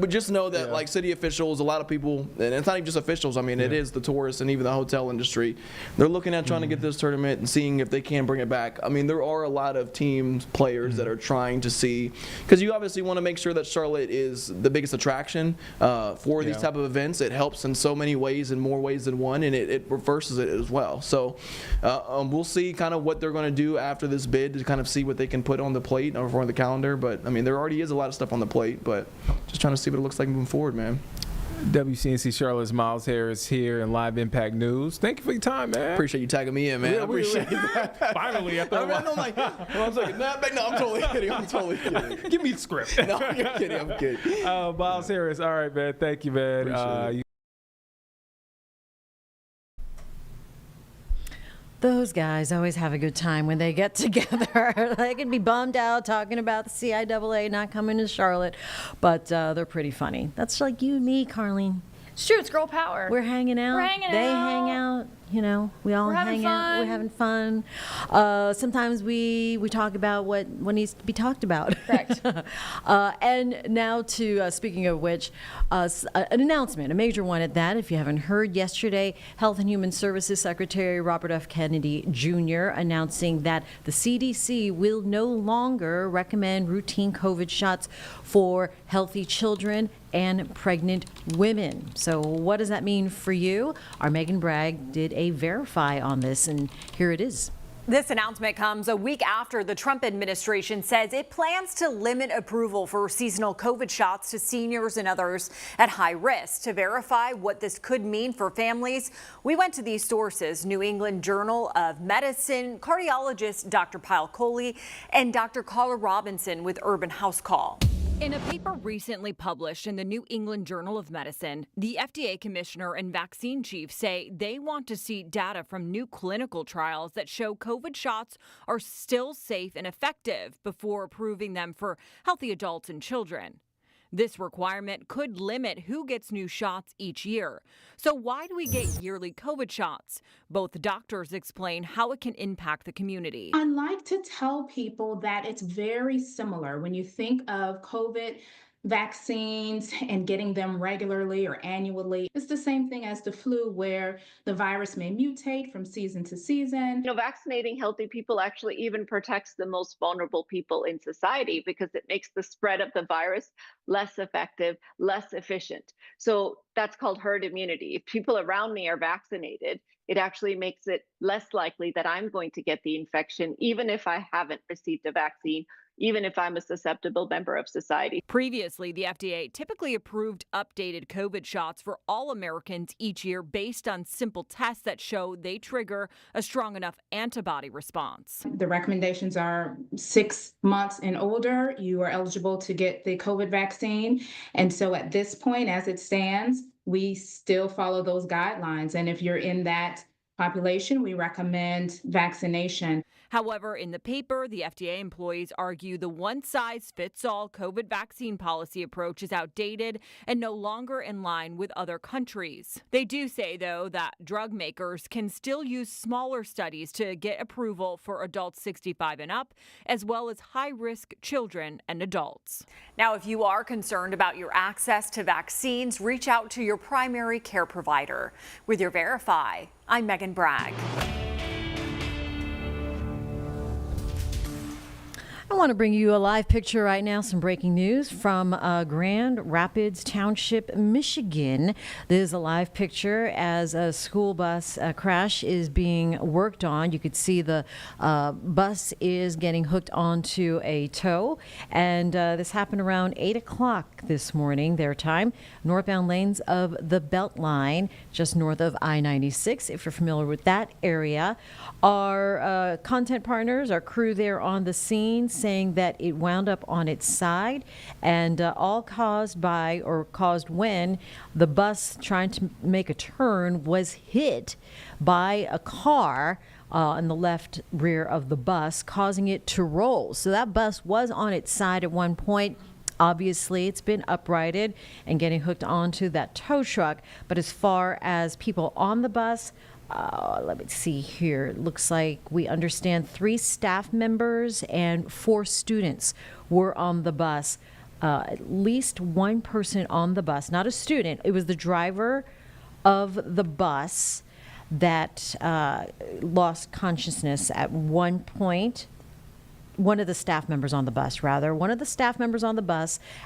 just know that like city officials, a lot of people, and it's not even just officials. I mean, it is the tourists and even the hotel industry. They're looking at trying to get this tournament and seeing if they can bring it back. I mean, there are a lot of teams, players that are trying to see, because you obviously want to make sure that Charlotte is the biggest attraction for these type of events. It helps in so many ways, in more ways than one, and it reverses it as well. So we'll see kind of what they're going to do after this bid to kind of see what they can put on the plate or on the calendar. But I mean, there already is a lot of stuff on the plate, but just trying to see what it looks like moving forward, man. WCNC Charlotte's Miles Harris here in Live Impact News. Thank you for your time, man. Appreciate you tagging me in, man. I appreciate that. Finally, after a while. I'm like, I'm totally kidding. Give me the script. No, I'm kidding. Miles Harris. All right, man. Thank you, man. Those guys always have a good time when they get together. They can be bummed out talking about the CIAA not coming to Charlotte, but they're pretty funny. That's like you and me, Carlene. It's true. It's girl power. We're hanging out. We're hanging they out. hang out. You know, we all We're having hang out. We're fun. having fun. Sometimes we talk about what needs to be talked about. Correct. And now to, speaking of which, an announcement, a major one at that. If you haven't heard, yesterday, Health and Human Services Secretary Robert F. Kennedy Jr. announcing that the CDC will no longer recommend routine COVID shots for healthy children and pregnant women. So what does that mean for you? Our Megan Bragg did a verify on this, and here it is. This announcement comes a week after the Trump administration says it plans to limit approval for seasonal COVID shots to seniors and others at high risk. To verify what this could mean for families, we went to these sources: New England Journal of Medicine, cardiologist Dr. Pyle Coley, and Dr. Carla Robinson with Urban House Call. In a paper recently published in the New England Journal of Medicine, the FDA commissioner and vaccine chief say they want to see data from new clinical trials that show COVID shots are still safe and effective before approving them for healthy adults and children. This requirement could limit who gets new shots each year. So why do we get yearly COVID shots? Both doctors explain how it can impact the community. I like to tell people that it's very similar when you think of COVID vaccines and getting them regularly or annually. It's the same thing as the flu, where the virus may mutate from season to season. You know, vaccinating healthy people actually even protects the most vulnerable people in society because it makes the spread of the virus less effective, less efficient. So that's called herd immunity. If people around me are vaccinated, it actually makes it less likely that I'm going to get the infection, even if I haven't received a vaccine, even if I'm a susceptible member of society. Previously, the FDA typically approved updated COVID shots for all Americans each year based on simple tests that show they trigger a strong enough antibody response. The recommendations are 6 months and older, you are eligible to get the COVID vaccine. And so at this point, as it stands, we still follow those guidelines. And if you're in that population, we recommend vaccination. However, in the paper, the FDA employees argue the one-size-fits-all COVID vaccine policy approach is outdated and no longer in line with other countries. They do say, though, that drug makers can still use smaller studies to get approval for adults 65 and up, as well as high-risk children and adults. Now, if you are concerned about your access to vaccines, reach out to your primary care provider. With your Verify, I'm Megan Bragg. I want to bring you a live picture right now, some breaking news from Grand Rapids Township, Michigan. This is a live picture as a school bus crash is being worked on. You could see the bus is getting hooked onto a tow, and this happened around 8 o'clock this morning, their time. Northbound lanes of the Beltline, just north of I-96, if you're familiar with that area. Our content partners, our crew there on the scene, saying that it wound up on its side, and all caused when the bus trying to make a turn was hit by a car in the left rear of the bus, causing it to roll. So that bus was on its side at one point. Obviously, it's been uprighted and getting hooked onto that tow truck. But as far as people on the bus, let me see here. It looks like we understand 3 staff members and 4 students were on the bus. At least one person on the bus, not a student. It was the driver of the bus that lost consciousness at one point. One of the staff members on the bus,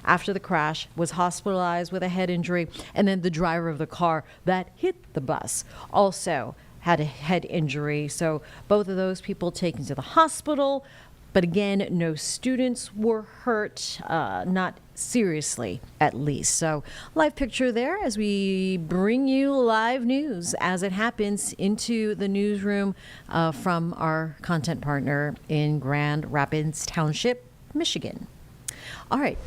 after the crash was hospitalized with a head injury, and then the driver of the car that hit the bus also had a head injury. So both of those people taken to the hospital, but again, no students were hurt, not seriously at least. So live picture there as we bring you live news as it happens into the newsroom from our content partner in Grand Rapids Township, Michigan. All right,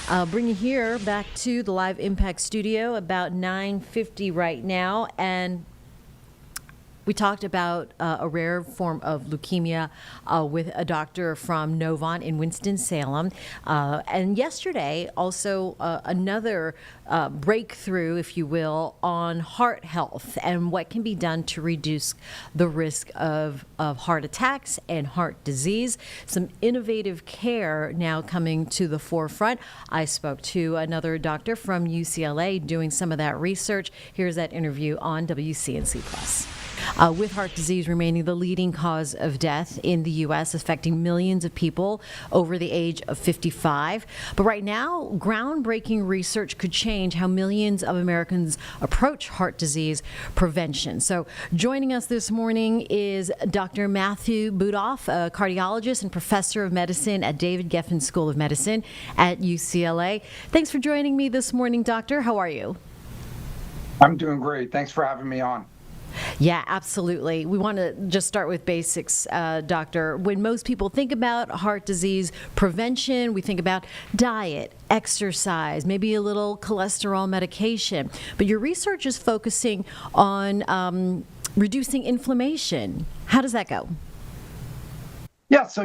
I'll bring you here back to the Live Impact studio about 9:50 right now, and We talked about a rare form of leukemia with a doctor from Novant in Winston-Salem. And yesterday, also another breakthrough, if you will, on heart health and what can be done to reduce the risk of heart attacks and heart disease. Some innovative care now coming to the forefront. I spoke to another doctor from UCLA doing some of that research. Here's that interview on WCNC Plus. With heart disease remaining the leading cause of death in the U.S., affecting millions of people over the age of 55. But right now, groundbreaking research could change how millions of Americans approach heart disease prevention. So joining us this morning is Dr. Matthew Budof, a cardiologist and professor of medicine at David Geffen School of Medicine at UCLA. Thanks for joining me this morning, Doctor. How are you? I'm doing great. Thanks for having me on. Yeah, absolutely. We want to just start with basics, Doctor. When most people think about heart disease prevention, we think about diet, exercise, maybe a little cholesterol medication. But your research is focusing on reducing inflammation. How does that go? Yeah, so,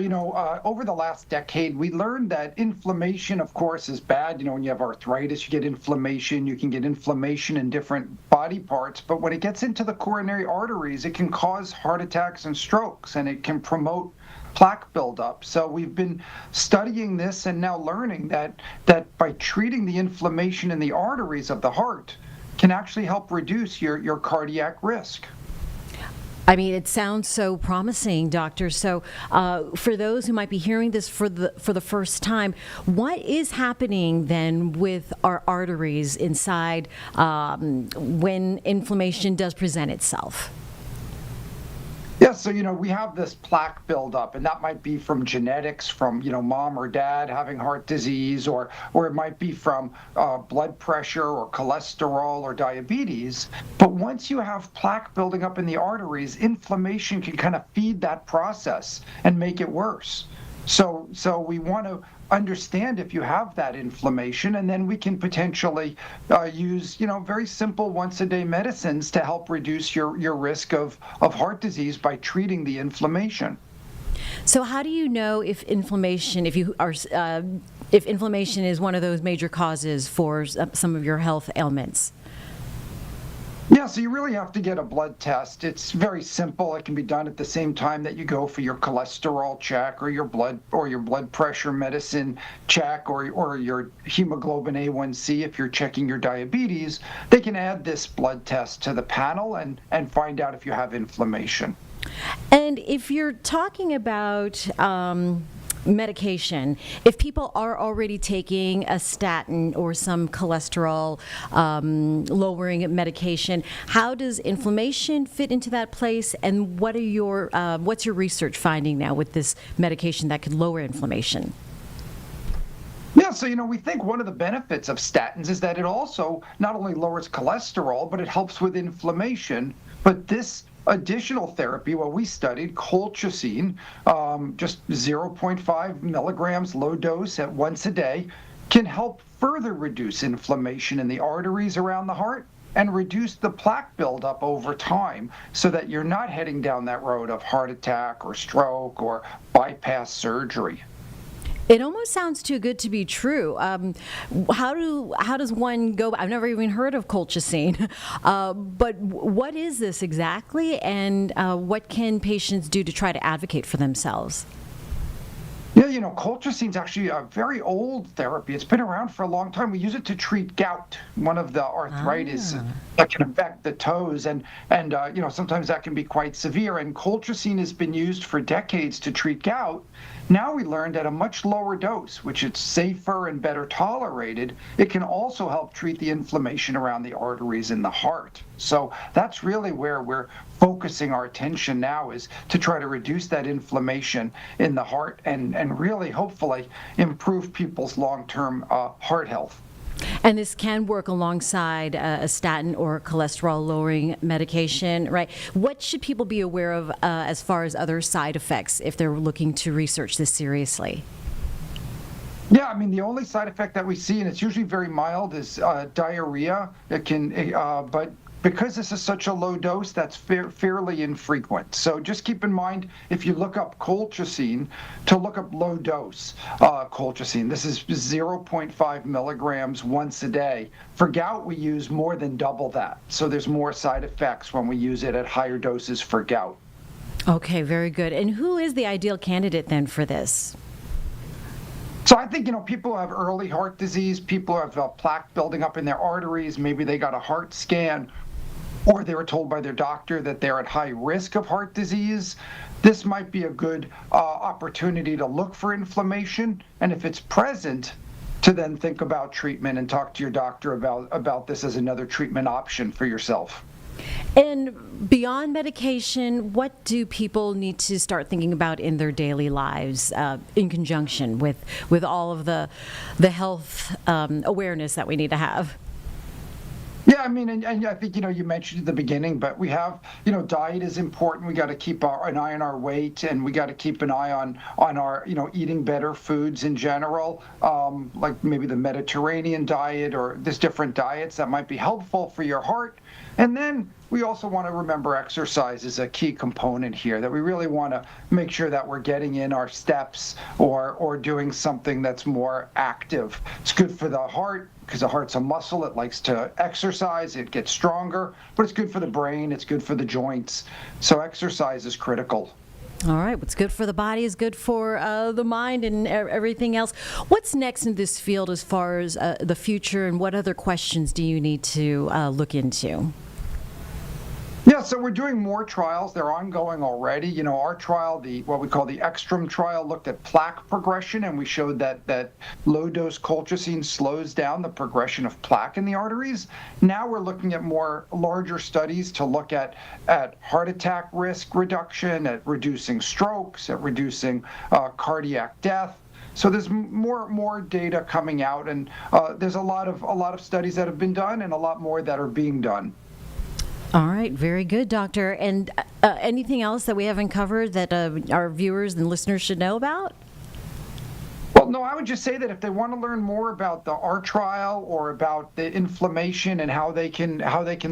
over the last decade, we learned that inflammation, of course, is bad. When you have arthritis, you get inflammation. You can get inflammation in different body parts. But when it gets into the coronary arteries, it can cause heart attacks and strokes, and it can promote plaque buildup. So we've been studying this and now learning that by treating the inflammation in the arteries of the heart can actually help reduce your cardiac risk. I mean, it sounds so promising, Doctor. So for those who might be hearing this for the first time, what is happening then with our arteries inside when inflammation does present itself? Yeah, so, we have this plaque buildup, and that might be from genetics, from, mom or dad having heart disease, or it might be from blood pressure or cholesterol or diabetes. But once you have plaque building up in the arteries, inflammation can kind of feed that process and make it worse. So we want to understand if you have that inflammation, and then we can potentially use, very simple once-a-day medicines to help reduce your risk of heart disease by treating the inflammation. So how do you know if inflammation is one of those major causes for some of your health ailments? Yeah, so you really have to get a blood test. It's very simple. It can be done at the same time that you go for your cholesterol check or your blood pressure medicine check or your hemoglobin A1C if you're checking your diabetes. They can add this blood test to the panel and find out if you have inflammation. And if you're talking about medication, if people are already taking a statin or some cholesterol lowering medication, how does inflammation fit into that place? And what's your research finding now with this medication that could lower inflammation? Yeah, so we think one of the benefits of statins is that it also not only lowers cholesterol, but it helps with inflammation. But this additional therapy, what we studied, colchicine, just 0.5 milligrams low dose at once a day, can help further reduce inflammation in the arteries around the heart and reduce the plaque buildup over time so that you're not heading down that road of heart attack or stroke or bypass surgery. It almost sounds too good to be true. How does one go? I've never even heard of colchicine, but what is this exactly, and what can patients do to try to advocate for themselves? Yeah, colchicine's actually a very old therapy. It's been around for a long time. We use it to treat gout, one of the arthritis that can affect the toes, and sometimes that can be quite severe. And colchicine has been used for decades to treat gout. Now we learned at a much lower dose, which it's safer and better tolerated, it can also help treat the inflammation around the arteries in the heart. So that's really where we're focusing our attention now, is to try to reduce that inflammation in the heart and really hopefully improve people's long-term heart health. And this can work alongside a statin or cholesterol-lowering medication, right? What should people be aware of as far as other side effects if they're looking to research this seriously? Yeah, I mean, the only side effect that we see, and it's usually very mild, is diarrhea. It can, but because this is such a low dose, that's fairly infrequent. So just keep in mind, if you look up colchicine, to look up low dose colchicine. This is 0.5 milligrams once a day. For gout, we use more than double that. So there's more side effects when we use it at higher doses for gout. Okay, very good. And who is the ideal candidate then for this? So I think, people who have early heart disease, people who have plaque building up in their arteries, maybe they got a heart scan, or they were told by their doctor that they're at high risk of heart disease. This might be a good opportunity to look for inflammation, and if it's present, to then think about treatment and talk to your doctor about this as another treatment option for yourself. And beyond medication, what do people need to start thinking about in their daily lives in conjunction with all of the health awareness that we need to have? Yeah, I mean, and I think, you mentioned at the beginning, but we have, diet is important. We got to keep an eye on our weight, and we got to keep an eye on our, eating better foods in general, like maybe the Mediterranean diet, or there's different diets that might be helpful for your heart. And then we also want to remember exercise is a key component here, that we really want to make sure that we're getting in our steps or doing something that's more active. It's good for the heart, because the heart's a muscle. It likes to exercise. It gets stronger, but it's good for the brain. It's good for the joints. So exercise is critical. All right. What's good for the body is good for the mind and everything else. What's next in this field as far as the future, and what other questions do you need to look into? Yeah, so we're doing more trials. They're ongoing already. Our trial, what we call the Ekstrom trial, looked at plaque progression, and we showed that low-dose colchicine slows down the progression of plaque in the arteries. Now we're looking at more larger studies to look at heart attack risk reduction, at reducing strokes, at reducing cardiac death. So there's more data coming out, and there's a lot of studies that have been done, and a lot more that are being done. All right, very good, Doctor. And anything else that we haven't covered that our viewers and listeners should know about? Well, no, I would just say that if they want to learn more about our trial or about the inflammation and how they can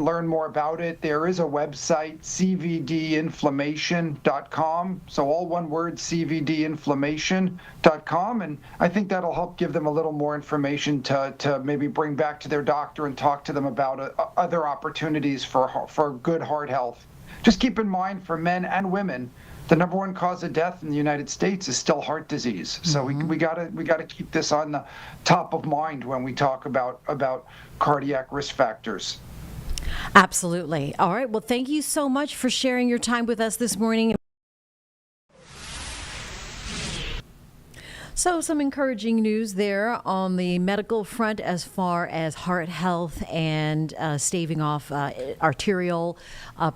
learn more about it, there is a website, cvdinflammation.com. So all one word, cvdinflammation.com, and I think that'll help give them a little more information to maybe bring back to their doctor and talk to them about other opportunities for good heart health. Just keep in mind, for men and women, the number one cause of death in the United States is still heart disease. So we gotta keep this on the top of mind when we talk about cardiac risk factors. Absolutely. All right. Well, thank you so much for sharing your time with us this morning. So some encouraging news there on the medical front as far as heart health and staving off arterial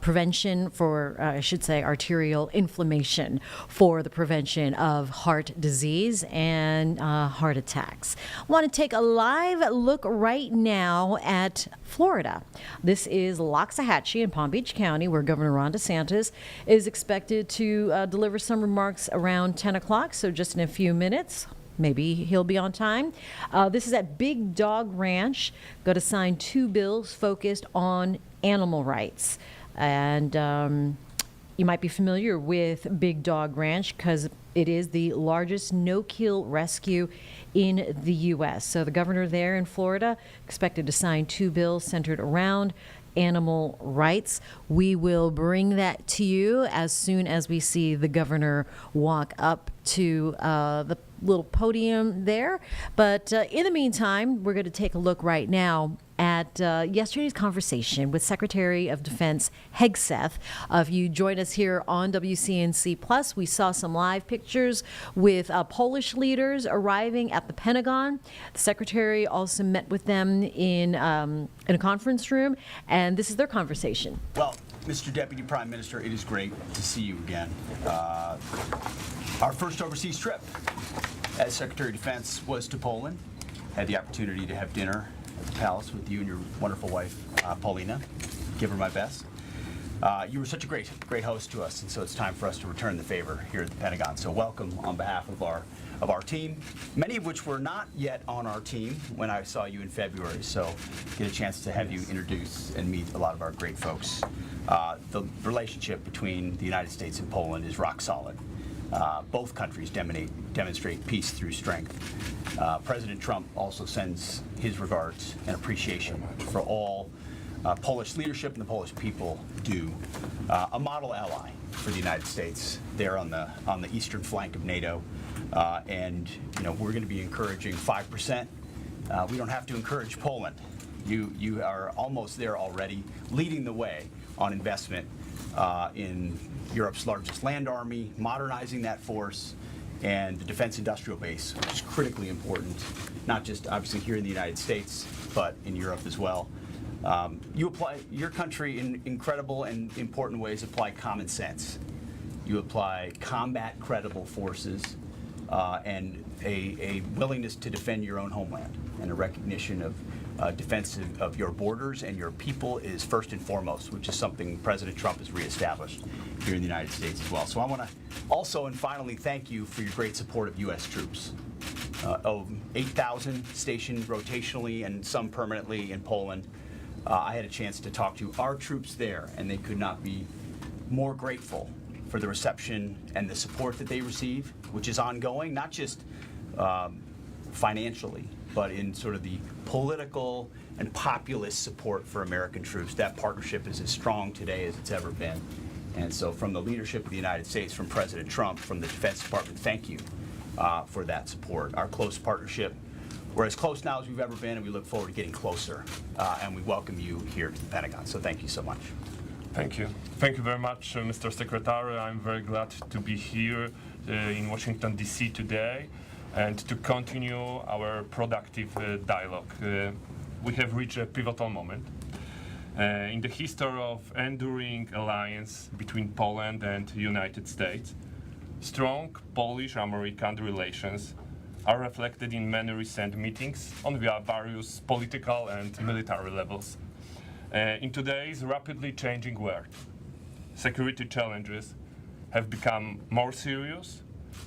prevention for, I should say, arterial inflammation for the prevention of heart disease and heart attacks. I want to take a live look right now at Florida. This is Loxahatchee in Palm Beach County, where Governor Ron DeSantis is expected to deliver some remarks around 10 o'clock, so just in a few minutes. Maybe he'll be on time. This is at Big Dog Ranch. Going to sign 2 bills focused on animal rights. And you might be familiar with Big Dog Ranch because it is the largest no-kill rescue in the U.S. So the governor there in Florida expected to sign 2 bills centered around animal rights. We will bring that to you as soon as we see the governor walk up to the little podium there. But in the meantime, we're going to take a look right now at yesterday's conversation with Secretary of Defense Hegseth. If you join us here on WCNC Plus, we saw some live pictures with Polish leaders arriving at the Pentagon. The Secretary also met with them in a conference room, and this is their conversation. Well, Mr. Deputy Prime Minister, it is great to see you again. Our first overseas trip as Secretary of Defense was to Poland. Had the opportunity to have dinner at the palace with you and your wonderful wife, Paulina. Give her my best. You were such a great host to us, and so it's time for us to return the favor here at the Pentagon. So welcome on behalf of our team, many of which were not yet on our team when I saw you in February. So get a chance to have you introduce and meet a lot of our great folks. The relationship between the United States and Poland is rock solid. Both countries demonstrate peace through strength. President Trump also sends his regards and appreciation for all Polish leadership and the Polish people do. A model ally for the United States there on the eastern flank of NATO, and we're going to be encouraging 5%. We don't have to encourage Poland. You are almost there already, leading the way on investment in Europe's largest land army, modernizing that force, and the defense industrial base, which is critically important, not just obviously here in the United States, but in Europe as well. Your country in incredible and important ways apply common sense. You apply combat credible forces and a willingness to defend your own homeland, and a recognition of defense of your borders and your people is first and foremost, which is something President Trump has reestablished here in the United States as well. So I want to also and finally thank you for your great support of U.S. troops. 8,000 stationed rotationally and some permanently in Poland. I had a chance to talk to our troops there, and they could not be more grateful for the reception and the support that they receive, which is ongoing, not just financially, but in sort of the political and populist support for American troops. That partnership is as strong today as it's ever been. And so from the leadership of the United States, from President Trump, from the Defense Department, thank you for that support. Our close partnership, we're as close now as we've ever been, and we look forward to getting closer. And we welcome you here to the Pentagon. So thank you so much. Thank you. Thank you very much, Mr. Secretary. I'm very glad to be here in Washington, D.C. today and to continue our productive dialogue. We have reached a pivotal moment in the history of enduring alliance between Poland and the United States. Strong Polish-American relations are reflected in many recent meetings on various political and military levels. In today's rapidly changing world, security challenges have become more serious,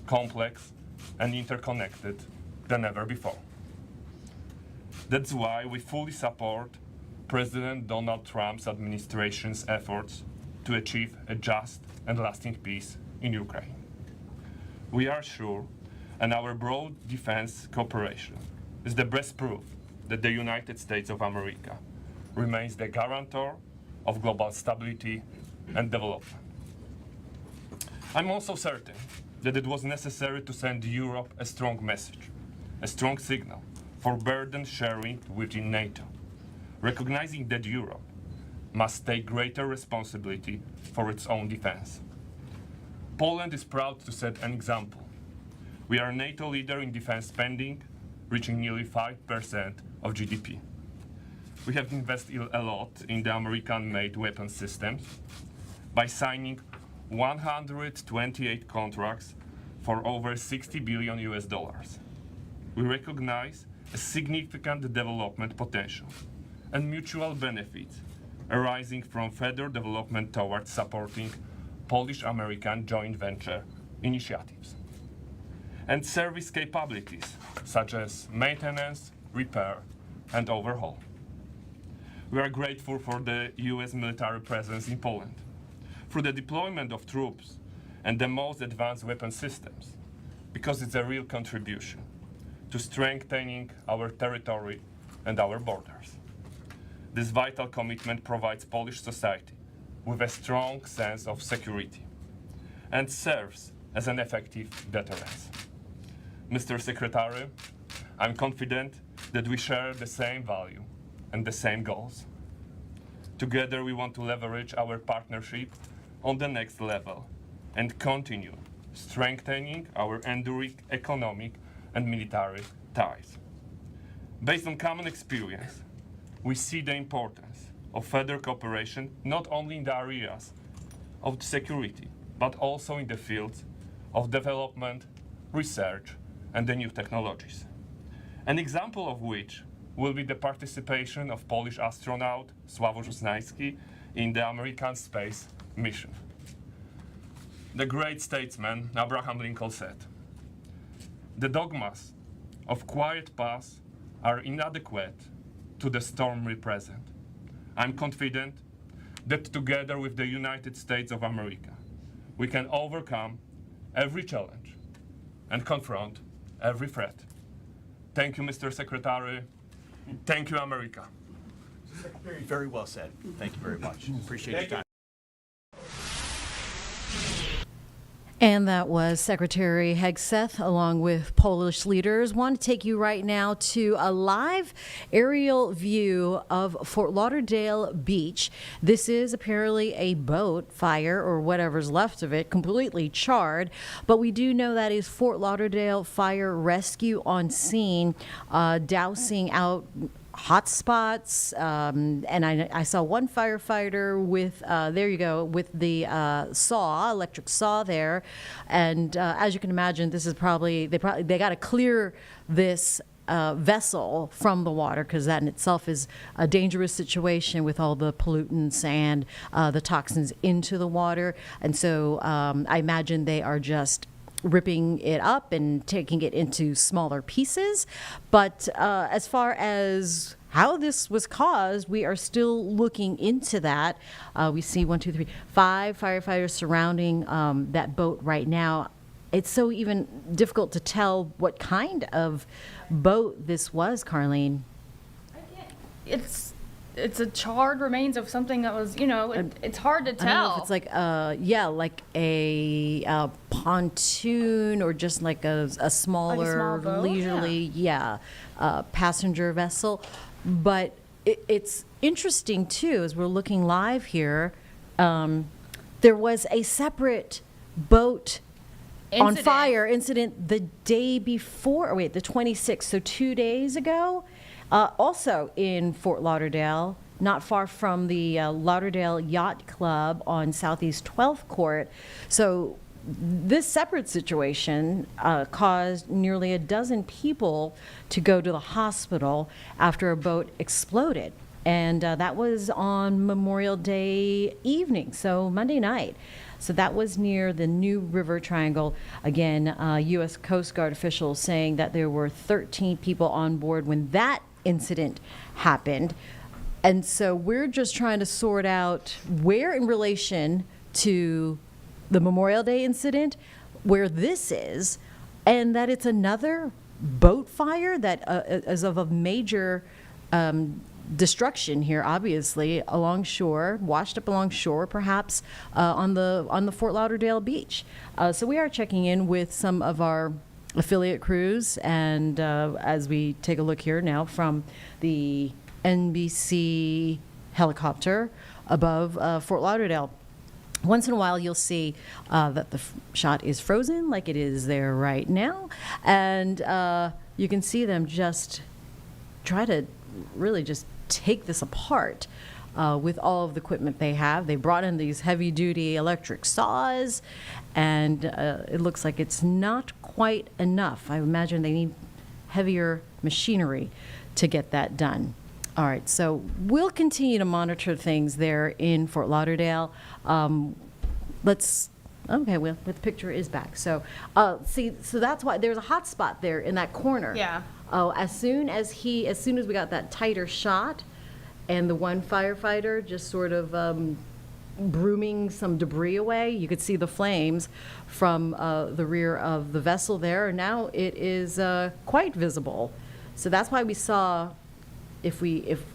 complex, and interconnected than ever before. That's why we fully support President Donald Trump's administration's efforts to achieve a just and lasting peace in Ukraine. We are sure, and our broad defense cooperation is the best proof that the United States of America remains the guarantor of global stability and development. I'm also certain that it was necessary to send Europe a strong message, a strong signal for burden sharing within NATO, recognizing that Europe must take greater responsibility for its own defense. Poland is proud to set an example. We are a NATO leader in defense spending, reaching nearly 5% of GDP. We have invested a lot in the American-made weapon systems by signing 128 contracts for over $60 billion. We recognize a significant development potential and mutual benefits arising from further development towards supporting Polish-American joint venture initiatives and service capabilities such as maintenance, repair, and overhaul. We are grateful for the U.S. military presence in Poland, through the deployment of troops and the most advanced weapon systems, because it's a real contribution to strengthening our territory and our borders. This vital commitment provides Polish society with a strong sense of security and serves as an effective deterrence. Mr. Secretary, I'm confident that we share the same value and the same goals. Together, we want to leverage our partnership on the next level and continue strengthening our enduring economic and military ties. Based on common experience, we see the importance of further cooperation not only in the areas of security, but also in the fields of development, research, and the new technologies. An example of which will be the participation of Polish astronaut Sławomir Znański in the American space mission. The great statesman Abraham Lincoln said, "The dogmas of quiet paths are inadequate to the storm we present. I'm confident that together with the United States of America, we can overcome every challenge and confront every threat." Thank you, Mr. Secretary. Thank you, America. Secretary, very well said. Thank you very much. Appreciate your time. And that was Secretary Hegseth along with Polish leaders. Want to take you right now to a live aerial view of Fort Lauderdale Beach. This is apparently a boat fire or whatever's left of it, completely charred. But we do know that is Fort Lauderdale Fire Rescue on scene, dousing out hot spots, and I saw one firefighter with there you go, with the electric saw there, and as you can imagine, this is probably they got to clear this vessel from the water, because that in itself is a dangerous situation with all the pollutants and the toxins into the water. And so I imagine they are just ripping it up and taking it into smaller pieces. But as far as how this was caused, we are still looking into that. We see 5 firefighters surrounding that boat right now. It's so even difficult to tell what kind of boat this was, Carlene. It's a charred remains of something that was, it's hard to tell. I don't know if it's like a pontoon or just like a smaller, small boat? leisurely, passenger vessel. But it's interesting too, as we're looking live here, there was a separate boat on fire incident the day before, the 26th, so 2 days ago. Also in Fort Lauderdale, not far from the Lauderdale Yacht Club on Southeast 12th Court. So this separate situation caused nearly a dozen people to go to the hospital after a boat exploded. And that was on Memorial Day evening, so Monday night. So that was near the New River Triangle. Again, U.S. Coast Guard officials saying that there were 13 people on board when that incident happened. And so we're just trying to sort out where in relation to the Memorial Day incident, where this is, and that it's another boat fire that is of a major destruction here, obviously, along shore, washed up along shore, perhaps on the Fort Lauderdale beach. So we are checking in with some of our affiliate crews, and as we take a look here now from the NBC helicopter above Fort Lauderdale. Once in a while, you'll see that the shot is frozen, like it is there right now, and you can see them just try to really just take this apart with all of the equipment they have. They brought in these heavy-duty electric saws, and it looks like it's not quite enough. I imagine they need heavier machinery to get that done. All right, so we'll continue to monitor things there in Fort Lauderdale. The picture is back. So so that's why there's a hot spot there in that corner. Yeah. Oh, as soon as we got that tighter shot, and the one firefighter just sort of brooming some debris away, you could see the flames from the rear of the vessel there. Now it is quite visible. So that's why we saw, if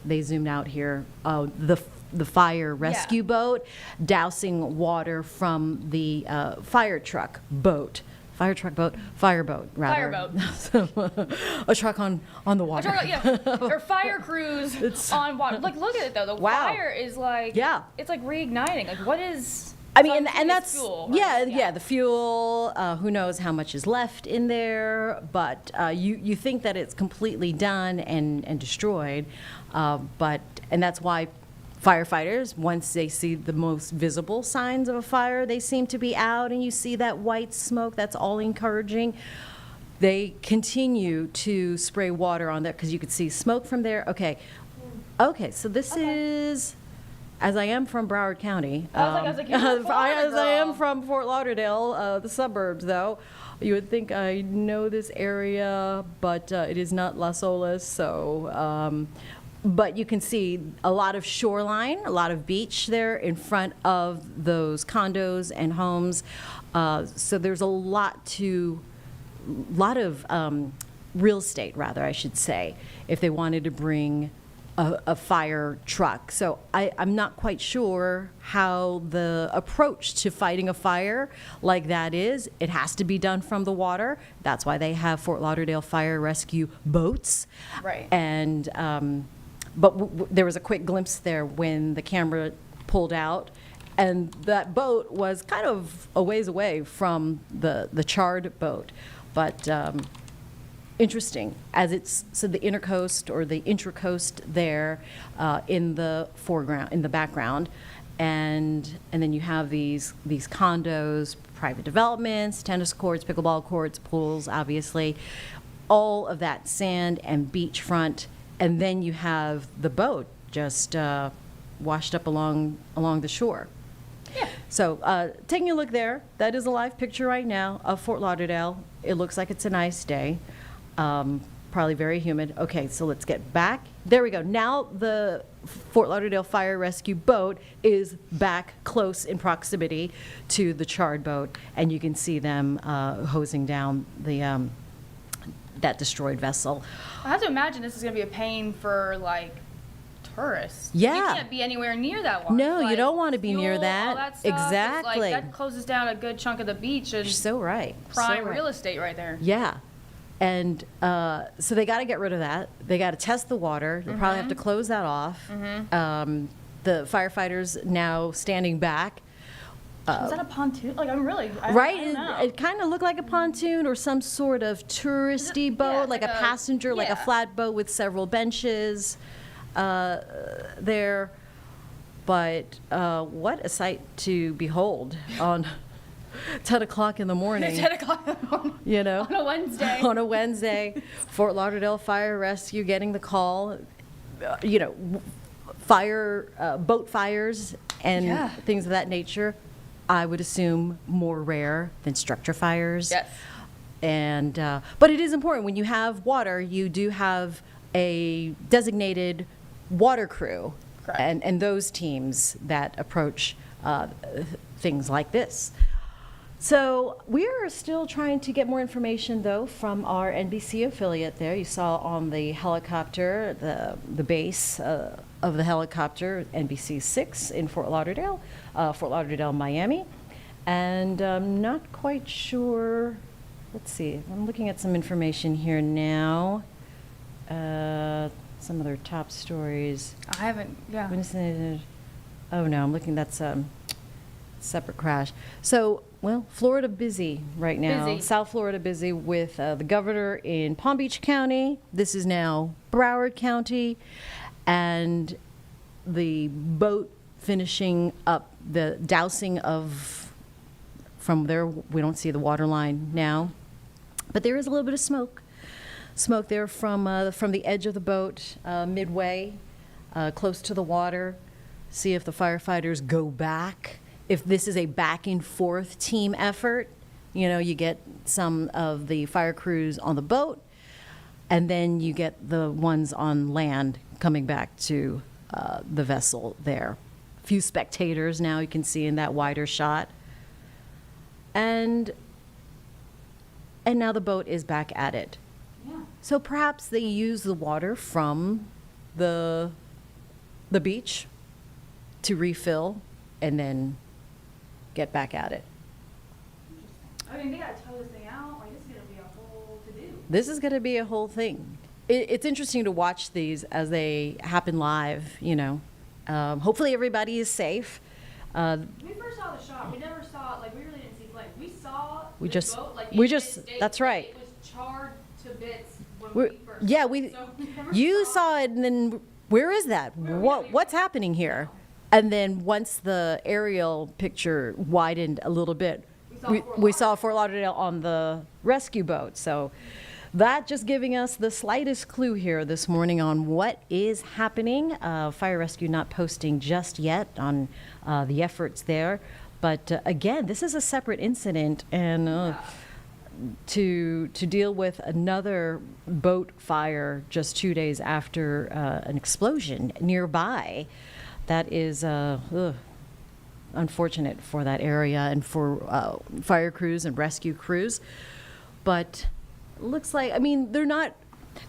they zoomed out here, the fire rescue boat dousing water from the fireboat, rather. Fireboat. A truck on the water. Or fire crews on water. Like, look at it though. The fire is like, it's like reigniting. Like, what is? I mean, and that's fuel, right? the fuel. Who knows how much is left in there? But you think that it's completely done and destroyed, and that's why firefighters, once they see the most visible signs of a fire, they seem to be out, and you see that white smoke. That's all encouraging. they continue to spray water on that because you could see smoke from there. Okay, so this is, as I am from Broward County, I am from Fort Lauderdale, the suburbs though. You would think I know this area, but it is not Las Olas, so, but you can see a lot of shoreline, a lot of beach there in front of those condos and homes. So there's a lot of real estate, rather, I should say, if they wanted to bring a fire truck. So I'm not quite sure how the approach to fighting a fire like that is. It has to be done from the water. That's why they have Fort Lauderdale Fire Rescue boats. Right. And but there was a quick glimpse there when the camera pulled out, and that boat was kind of a ways away from the charred boat. But interesting, as it's, so the intercoast or the intracoast there in the foreground, in the background, and then you have these condos, private developments, tennis courts, pickleball courts, pools, obviously, all of that sand and beachfront, and then you have the boat just washed up along the shore. Yeah. So taking a look there, that is a live picture right now of Fort Lauderdale. It looks like it's a nice day. Probably very humid. Okay, so let's get back. There we go. Now the Fort Lauderdale Fire Rescue boat is back close in proximity to the charred boat, and you can see them hosing down the that destroyed vessel. I have to imagine this is going to be a pain for like tourists. Yeah. You can't be anywhere near that water. No, like, you don't want to be near fuel, that. all that stuff. Exactly. It's like, that closes down a good chunk of the beach and You're so right. prime So right. real estate right there. Yeah. And so they got to get rid of that. They got to test the water. You'll probably have to close that off. The firefighters now standing back. Is that a pontoon? Like, I'm really, I Right? don't know. It kind of looked like a pontoon or some sort of touristy boat, like a passenger, like a flatboat with several benches there. But what a sight to behold on 10 o'clock in the morning. 10 o'clock in the morning. You know? On a Wednesday. On a Wednesday. Fort Lauderdale Fire Rescue getting the call. You know, boat fires and things of that nature, I would assume more rare than structure fires. Yes. And, but it is important. When you have water, you do have a designated water crew. Correct. And those teams that approach things like this. So we are still trying to get more information, though, from our NBC affiliate there. You saw on the helicopter, the base of the helicopter, NBC 6 in Fort Lauderdale, Miami. And I'm not quite sure, let's see, I'm looking at some information here now. Some of their top stories. I haven't, yeah. Oh no, I'm looking, that's separate crash. So, well, Florida busy right now. Busy. South Florida busy with the governor in Palm Beach County. This is now Broward County. And the boat finishing up the dousing of, from there, we don't see the water line now. But there is a little bit of smoke there from the edge of the boat, midway, close to the water. See if the firefighters go back. If this is a back and forth team effort, you know, you get some of the fire crews on the boat, and then you get the ones on land coming back to the vessel there. A few spectators now you can see in that wider shot. And now the boat is back at it. Yeah. So perhaps they use the water from the beach to refill and then get back at it. I mean, they gotta tow this thing out. Like, this is gonna be a whole to-do. This is going to be a whole thing. It's interesting to watch these as they happen live, you know. Hopefully everybody is safe. When we first saw the shot, we never saw, like, we really didn't see flames. We saw We the just- boat, like, we it just- stayed- that's right. It was charred to bits when We're- we first yeah, saw we it. So we never you saw it, and then where is that? What's happening here? And then once the aerial picture widened a little bit, we saw Fort Lauderdale on the rescue boat. So that just giving us the slightest clue here this morning on what is happening. Fire rescue not posting just yet on the efforts there. But again, this is a separate incident, and to deal with another boat fire just 2 days after an explosion nearby, that is unfortunate for that area and for fire crews and rescue crews. But looks like, I mean, they're not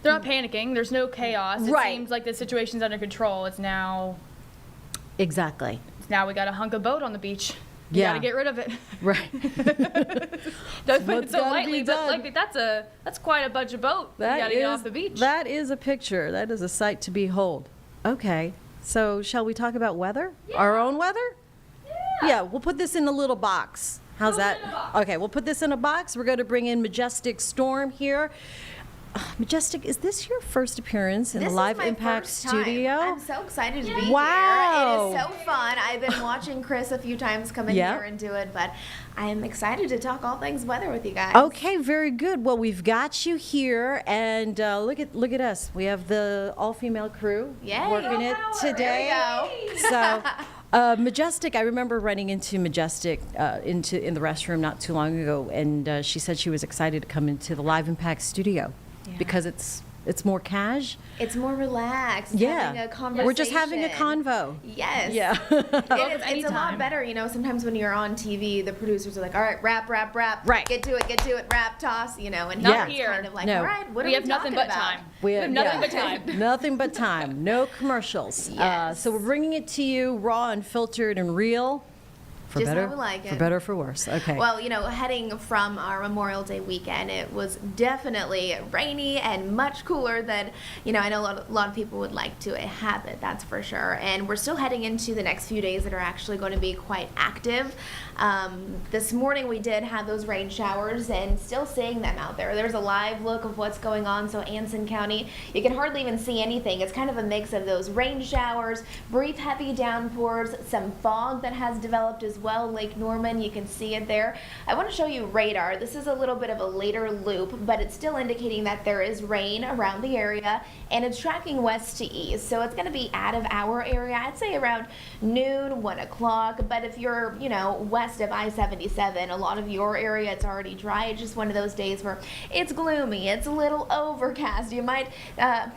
panicking. There's no chaos. It seems like the situation's under control. It's now. Exactly. Now we got a hunk of boat on the beach. You gotta get rid of it. Right. Don't put it so lightly, but like that's quite a bunch of boat. You gotta get off the beach. That is a picture. That is a sight to behold. Okay. So shall we talk about weather? Yeah. Our own weather? Yeah, we'll put this in a little box. How's that? Okay, we'll put this in a box. We're going to bring in Majestic Storm here. Majestic, is this your first appearance in the Live Impact studio? I'm so excited to be here. It is so fun. I've been watching Chris a few times come in here and do it, but I am excited to talk all things weather with you guys. Okay, very good. Well, we've got you here, and look at us. We have the all-female crew working it today. There we go. So. Majestic, I remember running into Majestic in the restroom not too long ago, and she said she was excited to come into the Live Impact studio because it's more cash. It's more relaxed. Yeah, having a conversation. We're just having a convo. Yes. Yeah. It's a lot better, you know. Sometimes when you're on TV, the producers are like, "All right, rap, right, get to it, rap, toss," you know. And not it's here. kind of like, No. all right, what we are have we nothing talking but about? time. We have nothing but time. Nothing but time. No commercials. So we're bringing it to you raw, unfiltered, and real. For Just better, how we like it. For better or for worse. Okay. Well, you know, heading from our Memorial Day weekend, it was definitely rainy and much cooler than, you know, I know a lot of people would like to have it, that's for sure. And we're still heading into the next few days that are actually going to be quite active. This morning we did have those rain showers and still seeing them out there. There's a live look of what's going on. So Anson County, you can hardly even see anything. It's kind of a mix of those rain showers, brief heavy downpours, some fog that has developed as well. Lake Norman, you can see it there. I want to show you radar. This is a little bit of a later loop, but it's still indicating that there is rain around the area, and it's tracking west to east. So it's going to be out of our area, I'd say around noon, 1 o'clock. But if you're, you know, west of I-77, a lot of your area, it's already dry. It's just one of those days where it's gloomy, it's a little overcast. You might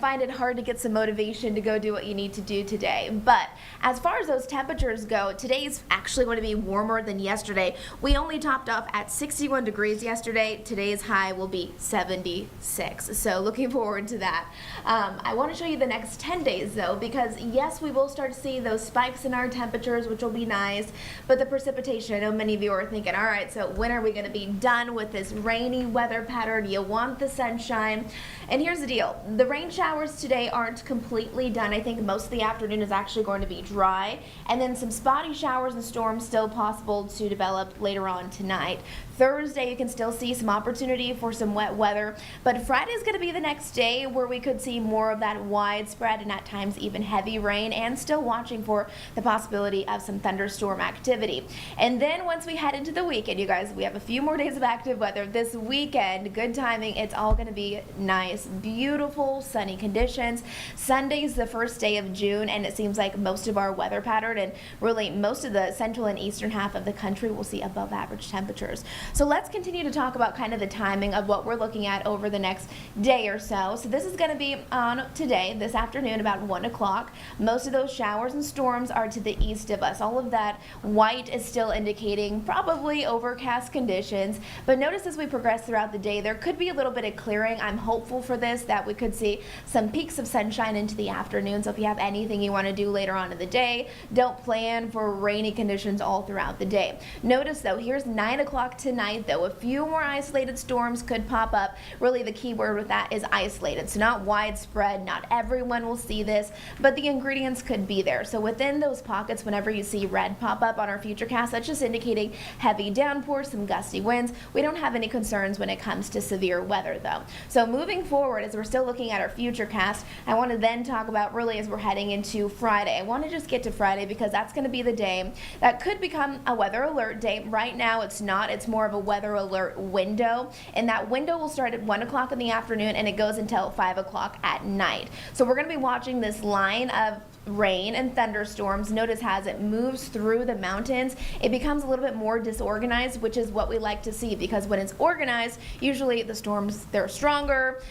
find it hard to get some motivation to go do what you need to do today. But as far as those temperatures go, today's actually going to be warmer than yesterday. We only topped off at 61 degrees yesterday. Today's high will be 76. So looking forward to that. I want to show you the next 10 days though, because yes, we will start to see those spikes in our temperatures, which will be nice, but the precipitation, I know many of you are thinking, all right, so when are we going to be done with this rainy weather pattern? You want the sunshine. And here's the deal. The rain showers today aren't completely done. I think most of the afternoon is actually going to be dry, and then some spotty showers and storms still possible to develop later on tonight. Thursday, you can still see some opportunity for some wet weather, but Friday is going to be the next day where we could see more of that widespread and at times even heavy rain, and still watching for the possibility of some thunderstorm activity. And then once we head into the weekend, you guys, we have a few more days of active weather this weekend. Good timing. It's all going to be nice, beautiful, sunny conditions. Sunday's the first day of June, and it seems like most of our weather pattern and really most of the central and eastern half of the country will see above average temperatures. So let's continue to talk about kind of the timing of what we're looking at over the next day or so. So this is going to be on today, this afternoon, about 1 o'clock. Most of those showers and storms are to the east of us. All of that white is still indicating probably overcast conditions. But notice as we progress throughout the day, there could be a little bit of clearing. I'm hopeful for this, that we could see some peaks of sunshine into the afternoon. So if you have anything you want to do later on in the day, don't plan for rainy conditions all throughout the day. Notice though, here's 9 o'clock tonight though. A few more isolated storms could pop up. Really the key word with that is isolated. So not widespread, not everyone will see this, but the ingredients could be there. So within those pockets, whenever you see red pop up on our futurecast, that's just indicating heavy downpours, some gusty winds. We don't have any concerns when it comes to severe weather though. So moving forward, as we're still looking at our futurecast, I want to then talk about really as we're heading into Friday. I want to just get to Friday because that's going to be the day that could be become a weather alert day. Right now it's not. It's more of a weather alert window. And that window will start at 1 o'clock in the afternoon and it goes until 5 o'clock at night. So we're going to be watching this line of rain and thunderstorms. Notice as it moves through the mountains, it becomes a little bit more disorganized, which is what we like to see, because when it's organized, usually the storms, they're stronger.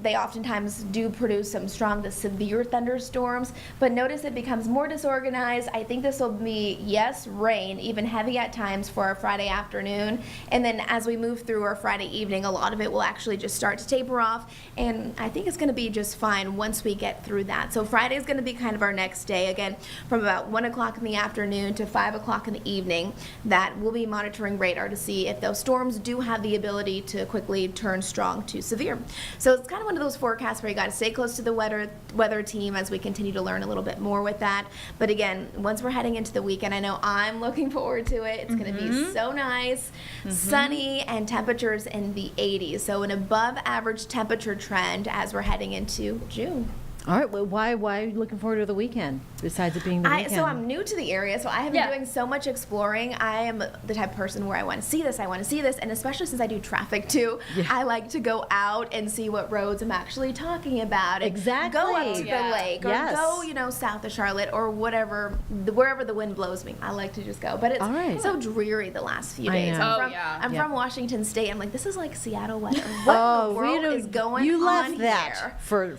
They oftentimes do produce some strong to severe thunderstorms, but notice it becomes more disorganized. I think this will be, yes, rain, even heavy at times for our Friday afternoon. And then as we move through our Friday evening, a lot of it will actually just start to taper off. And I think it's going to be just fine once we get through that. So Friday is going to be kind of our next day, again, from about 1 o'clock in the afternoon to 5 o'clock in the evening, that we'll be monitoring radar to see if those storms do have the ability to quickly turn strong to severe. So it's kind of one of those forecasts where you got to stay close to the weather team as we continue to learn a little bit more with that. But again, once we're heading into the weekend, I know I'm looking forward to it. It's going to be so nice, sunny, and temperatures in the 80s. So an above average temperature trend as we're heading into June. All right. Well, why are you looking forward to the weekend besides it being the weekend? So I'm new to the area, so I have been doing so much exploring. I am the type of person where I want to see this, and especially since I do traffic too, I like to go out and see what roads I'm actually talking about. Exactly. Go up to the lake, or go, south of Charlotte, or wherever the wind blows me. I like to just go. But it's so dreary the last few days. I'm from Washington State. I'm like, this is like Seattle weather. What in the world is going on you left here? that for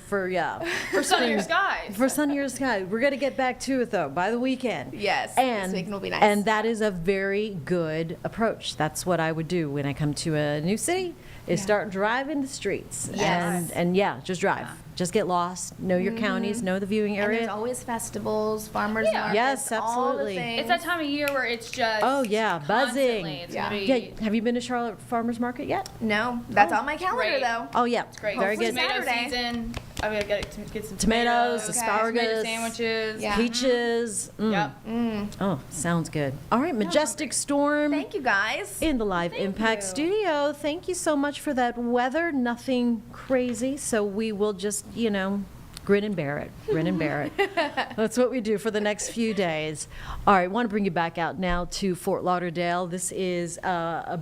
For sunnier skies. For sunnier skies. We're going to get back to it, though, by the weekend. Yes, and, this weekend will be nice. And that is a very good approach. That's what I would do when I come to a new city, is start driving the streets. Yes. And just drive. Just get lost. Know your counties. Know the viewing And area. there's always festivals, farmers markets, Yes, all the absolutely. things. It's that time of year where it's just buzzing. constantly. It's gonna be Have you been to Charlotte Farmers Market yet? No, that's on my calendar great. though. Oh yeah, It's great. Very Hopefully good. Tomato Saturday. season. I'm gonna get some Tomatoes, tomato asparagus, sandwiches. peaches. Yep. Oh, sounds good. All right, Majestic Storm. Thank you guys. In the Live Impact studio. Thank you so much for that weather. Nothing crazy, so we will just, grin and bear it. Grin and bear it. That's what we do for the next few days. All right, I want to bring you back out now to Fort Lauderdale. This is a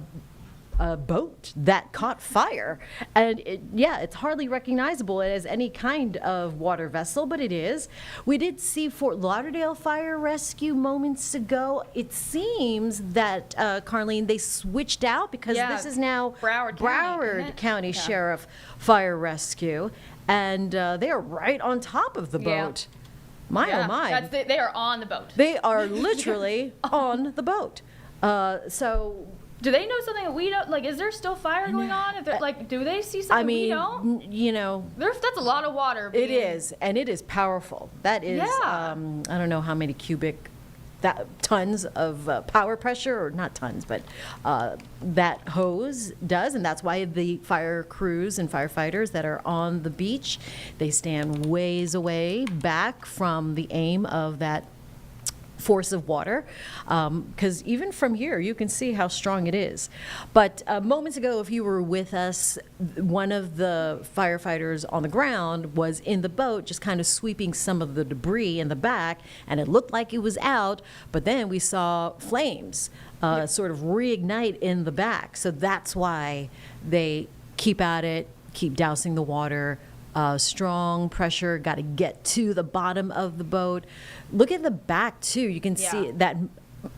boat that caught fire, and it's hardly recognizable as any kind of water vessel, but it is. We did see Fort Lauderdale Fire Rescue moments ago. It seems that Carlene, they switched out because this is now Broward County Sheriff Fire Rescue, and they are right on top of the boat. My oh my! They are on the boat. They are literally on the boat. So. Do they know something that we don't? Like, is there still fire going on? Do they see something we don't? That's a lot of water. It is, and it is powerful. That is, I don't know how many cubic tons of power pressure, or not tons, but that hose does, and that's why the fire crews and firefighters that are on the beach, they stand ways away back from the aim of that force of water, because even from here you can see how strong it is. But moments ago, if you were with us, one of the firefighters on the ground was in the boat just kind of sweeping some of the debris in the back, and it looked like it was out, but then we saw flames sort of reignite in the back. So that's why they keep at it, keep dousing the water. Strong pressure, got to get to the bottom of the boat. Look at the back too. You can see that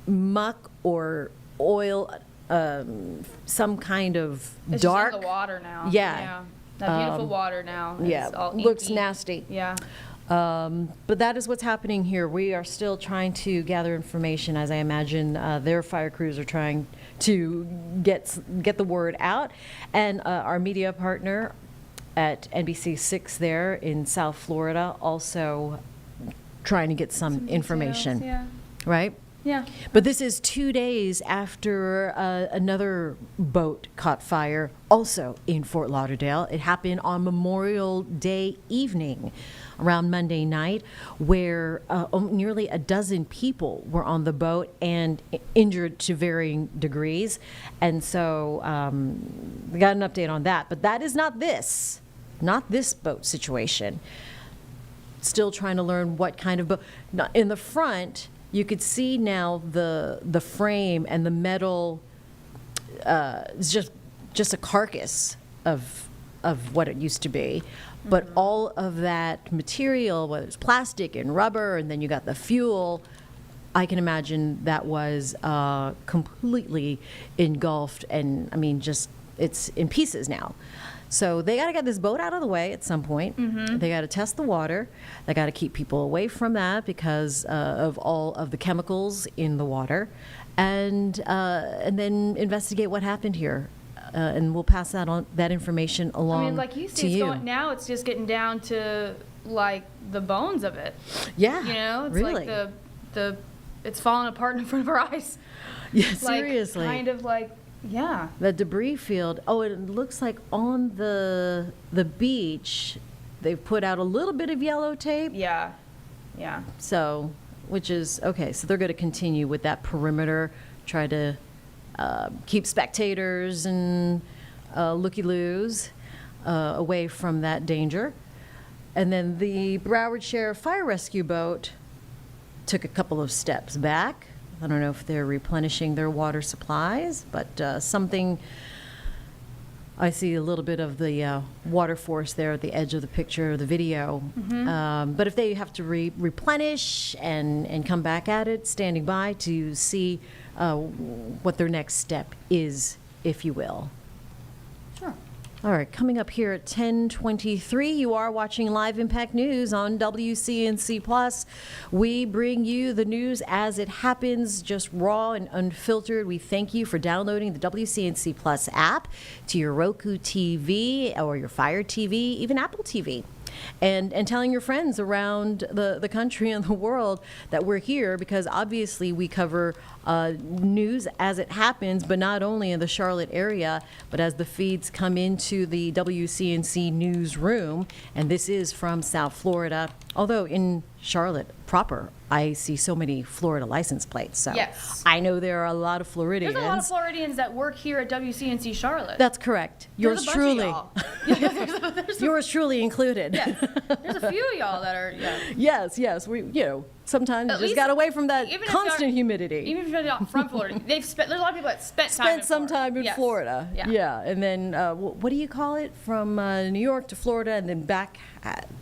muck or oil, some kind kind it's dark. Just in the water now. Yeah. That beautiful water now. It's all looks inky. nasty. Yeah. But that is what's happening here. We are still trying to gather information, as I imagine their fire crews are trying to get the word out. And our media partner at NBC6 there in South Florida also trying to get some information. Details, right? Yeah. But this is 2 days after another boat caught fire, also in Fort Lauderdale. It happened on Memorial Day evening, around Monday night, where nearly a dozen people were on the boat and injured to varying degrees. And so we got an update on that. But that is not this boat situation. Still trying to learn what kind of boat. In the front, you could see now the frame and the metal is just a carcass of what it used to be. But all of that material, whether it's plastic and rubber, and then you got the fuel, I can imagine that was completely engulfed, and I mean, just it's in pieces now. So they got to get this boat out of the way at some point. They got to test the water. They got to keep people away from that because of all of the chemicals in the water, and then investigate what happened here. And we'll pass that information along. I mean, like you to see, you. now it's just getting down to like the bones of it. Yeah, you know, it's really. like the it's falling apart in front of our eyes. Yeah, Like, seriously. kind of like, yeah. The debris field. Oh, it looks like on the beach, they've put out a little bit of yellow tape. Yeah, yeah. So, which is okay. So they're going to continue with that perimeter, try to keep spectators and looky-loos away from that danger. And then the Broward Sheriff Fire Rescue Boat took a couple of steps back. I don't know if they're replenishing their water supplies, but something, I see a little bit of the water force there at the edge of the picture, the video. But if they have to replenish and come back at it, standing by to see what their next step is, if you will. Sure. All right, coming up here at 10:23, you are watching Live Impact News on WCNC Plus. We bring you the news as it happens, just raw and unfiltered. We thank you for downloading the WCNC Plus app to your Roku TV or your Fire TV, even Apple TV. And telling your friends around the country and the world that we're here, because obviously we cover news as it happens, but not only in the Charlotte area, but as the feeds come into the WCNC newsroom. And this is from South Florida, although in Charlotte proper, I see so many Florida license plates. So Yes. I know there are a lot of Floridians. There's a lot of Floridians that work here at WCNC Charlotte. That's correct. There's Yours a bunch of truly. y'all. Yours truly included. Yes. There's a few of y'all that are, Yes. We, sometimes you At just least- got away from that even if constant you're- humidity. Even if you're not from Florida, there's a lot of people that spent Some time in Yes. Florida. Yeah. And then what do you call it? From New York to Florida, and then back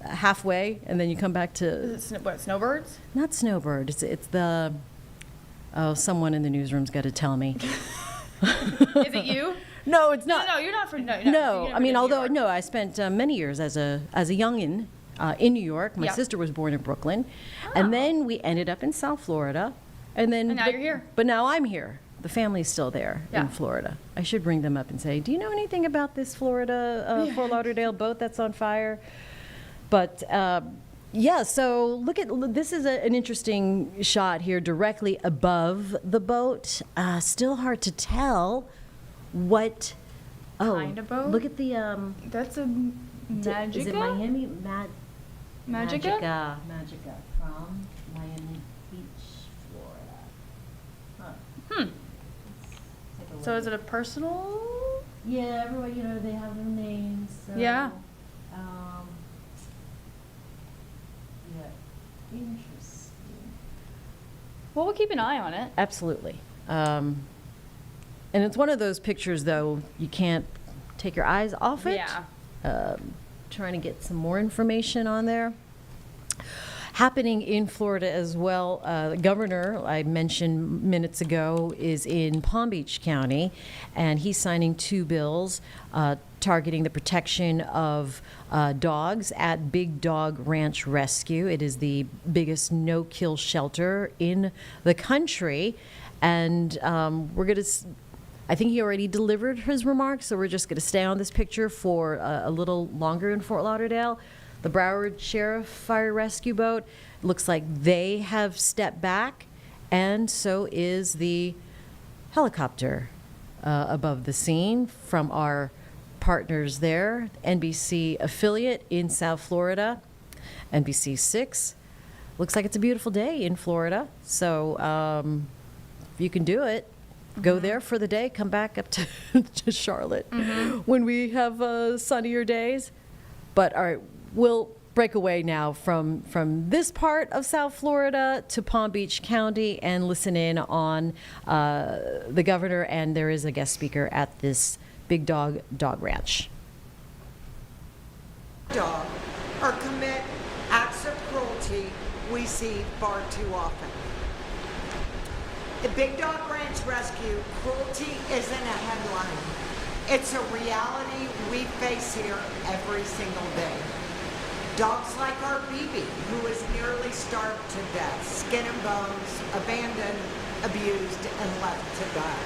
halfway, and then you come back to. Is it snowbirds? Not snowbird. It's the. Oh, someone in the newsroom's got to tell me. Is it you? No, it's not. No, you're not from. No, No, I mean, although no, I spent many years as a youngin in New York. My Yeah. sister was born in Brooklyn, and then we ended up in South Florida, and then. And now you're here. But now I'm here. The family's still there Yeah. in Florida. I should bring them up and say, "Do you know anything about this Florida Fort Lauderdale boat that's on fire?" But. Yeah, so look at this is an interesting shot here directly above the boat. Still hard to tell what. Oh, Kind of boat? look at the. That's a Magica. Is it Miami? Magica? Magica from Miami Beach, Florida. Huh. So is it a personal? Yeah, everybody, they have their names. So, Yeah. Yeah, interesting. Well, we'll keep an eye on it. Absolutely. And it's one of those pictures, though, you can't take your eyes off it. Yeah. Trying to get some more information on there. Happening in Florida as well, the governor, I mentioned minutes ago, is in Palm Beach County, and he's signing 2 bills targeting the protection of dogs at Big Dog Ranch Rescue. It is the biggest no-kill shelter in the country, and we're going to... I think he already delivered his remarks, so we're just going to stay on this picture for a little longer in Fort Lauderdale. The Broward Sheriff Fire Rescue Boat looks like they have stepped back, and so is the helicopter above the scene from our partners there, NBC affiliate in South Florida, NBC 6. Looks like it's a beautiful day in Florida, so if you can do it, go there for the day, come back up to Charlotte when we have sunnier days. But all right, we'll break away now from this part of South Florida to Palm Beach County and listen in on the governor, and there is a guest speaker at this Big Dog Ranch. Dog or commit acts of cruelty we see far too often. The Big Dog Ranch Rescue, cruelty isn't a headline. It's a reality we face here every single day. Dogs like our BB, who is nearly starved to death, skin and bones, abandoned, abused, and left to die.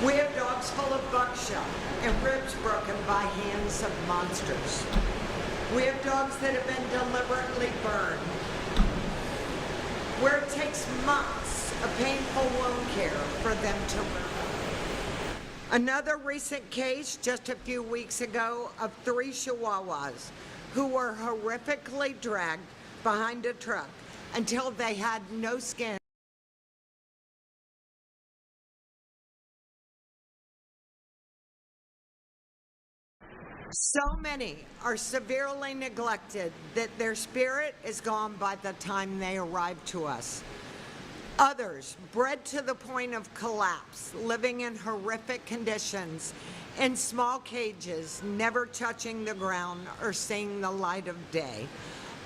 We have dogs full of buckshot and ribs broken by hands of monsters. We have dogs that have been deliberately burned, where it takes months of painful wound care for them to recover. Another recent case just a few weeks ago of 3 Chihuahuas who were horrifically dragged behind a truck until they had no skin. So many are severely neglected that their spirit is gone by the time they arrive to us. Others, bred to the point of collapse, living in horrific conditions, in small cages, never touching the ground or seeing the light of day,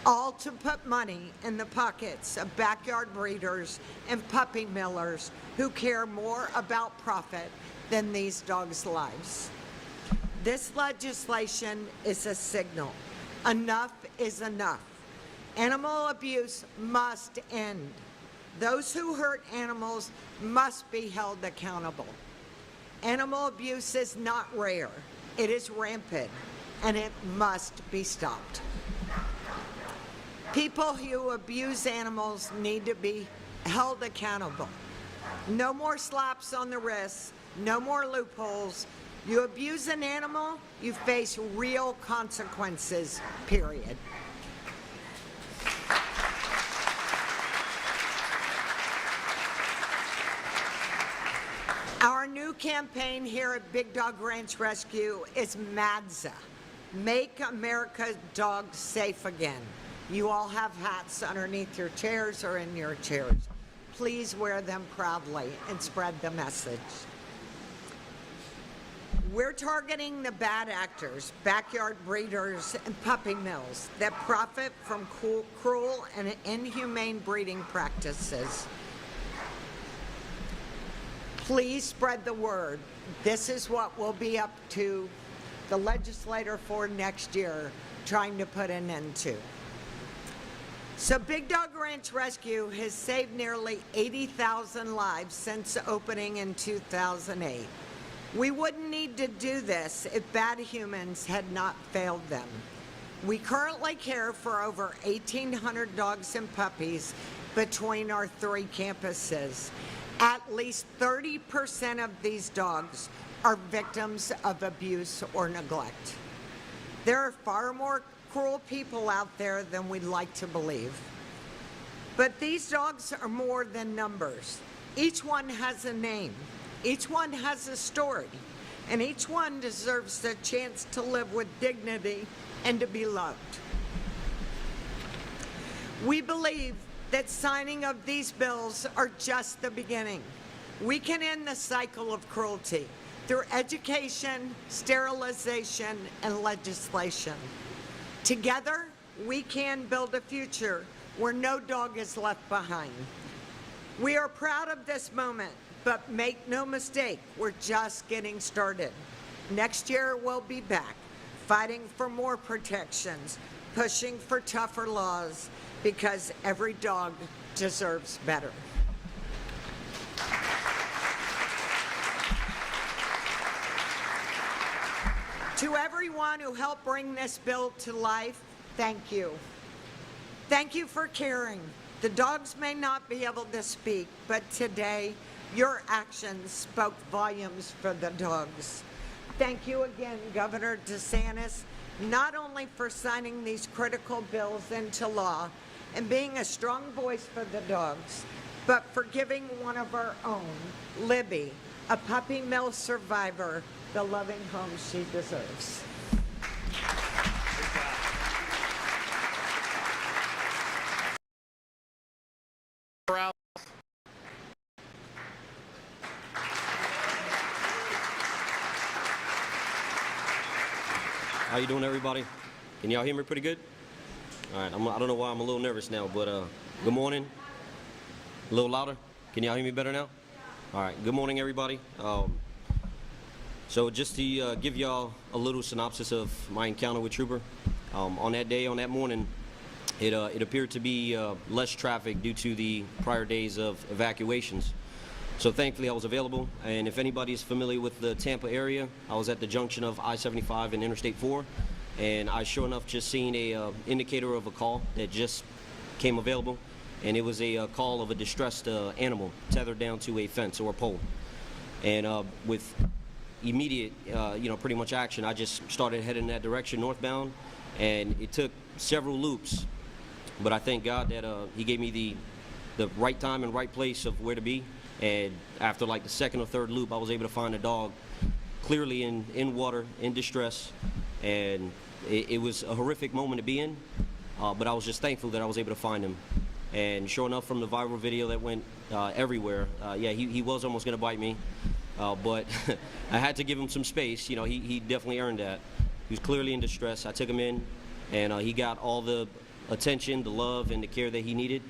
all to put money in the pockets of backyard breeders and puppy millers who care more about profit than these dogs' lives. This legislation is a signal. Enough is enough. Animal abuse must end. Those who hurt animals must be held accountable. Animal abuse is not rare. It is rampant, and it must be stopped. People who abuse animals need to be held accountable. No more slaps on the wrists, no more loopholes. You abuse an animal, you face real consequences, period. Our new campaign here at Big Dog Ranch Rescue is MADSA, Make America's Dogs Safe Again. You all have hats underneath your chairs or in your chairs. Please wear them proudly and spread the message. We're targeting the bad actors, backyard breeders, and puppy mills that profit from cruel and inhumane breeding practices. Please spread the word. This is what we'll be up to the legislator for next year, trying to put an end to. So Big Dog Ranch Rescue has saved nearly 80,000 lives since opening in 2008. We wouldn't need to do this if bad humans had not failed them. We currently care for over 1,800 dogs and puppies between our 3 campuses. At least 30% of these dogs are victims of abuse or neglect. There are far more cruel people out there than we'd like to believe. But these dogs are more than numbers. Each one has a name. Each one has a story, and each one deserves the chance to live with dignity and to be loved. We believe that signing of these bills are just the beginning. We can end the cycle of cruelty through education, sterilization, and legislation. Together, we can build a future where no dog is left behind. We are proud of this moment, but make no mistake, we're just getting started. Next year, we'll be back, fighting for more protections, pushing for tougher laws, because every dog deserves better. To everyone who helped bring this bill to life, thank you. Thank you for caring. The dogs may not be able to speak, but today, your actions spoke volumes for the dogs. Thank you again, Governor DeSantis, not only for signing these critical bills into law and being a strong voice for the dogs, but for giving one of our own, Libby, a puppy mill survivor, the loving home she deserves. How you doing, everybody? Can y'all hear me pretty good? All right, I don't know why I'm a little nervous now, but good morning. A little louder. Can y'all hear me better now? All right, good morning, everybody. So just to give y'all a little synopsis of my encounter with Trooper, on that day, on that morning, it appeared to be less traffic due to the prior days of evacuations. So thankfully I was available, and if anybody's familiar with the Tampa area, I was at the junction of I-75 and Interstate 4, and I sure enough just seen a indicator of a call that just came available, and it was a call of a distressed animal tethered down to a fence or a pole. And with immediate, pretty much action, I just started heading in that direction northbound, and it took several loops, but I thank God that he gave me the right time and right place of where to be. And after like the second or third loop, I was able to find a dog clearly in water, in distress, and it was a horrific moment to be in, but I was just thankful that I was able to find him. And sure enough, from the viral video that went everywhere, yeah, he was almost gonna bite me, but I had to give him some space. He definitely earned that. He was clearly in distress. I took him in, and he got all the attention, the love, and the care that he needed.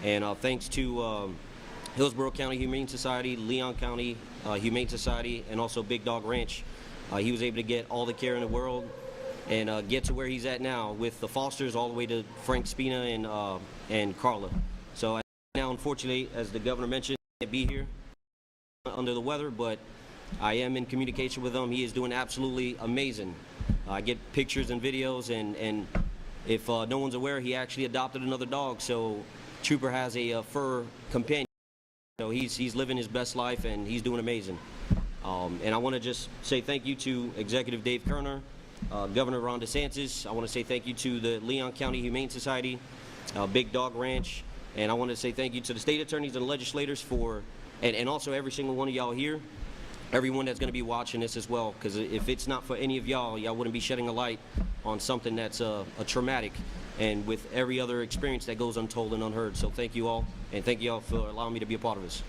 And thanks to Hillsborough County Humane Society, Leon County Humane Society, and also Big Dog Ranch, he was able to get all the care in the world and get to where he's at now with the fosters all the way to Frank Spina and Carla. So now, unfortunately, as the governor mentioned, I can't be here under the weather, but I am in communication with him. He is doing absolutely amazing. I get pictures and videos, and if no one's aware, he actually adopted another dog. So Trooper has a fur companion. So he's living his best life, and he's doing amazing. And I want to just say thank you to Executive Dave Kerner, Governor Ron DeSantis. I want to say thank you to the Leon County Humane Society, Big Dog Ranch, and I want to say thank you to the state attorneys and legislators and also every single one of y'all here, everyone that's going to be watching this as well, because if it's not for any of y'all wouldn't be shedding a light on something that's a traumatic, and with every other experience that goes untold and unheard. So thank you all, and thank you all for allowing me to be a part of this.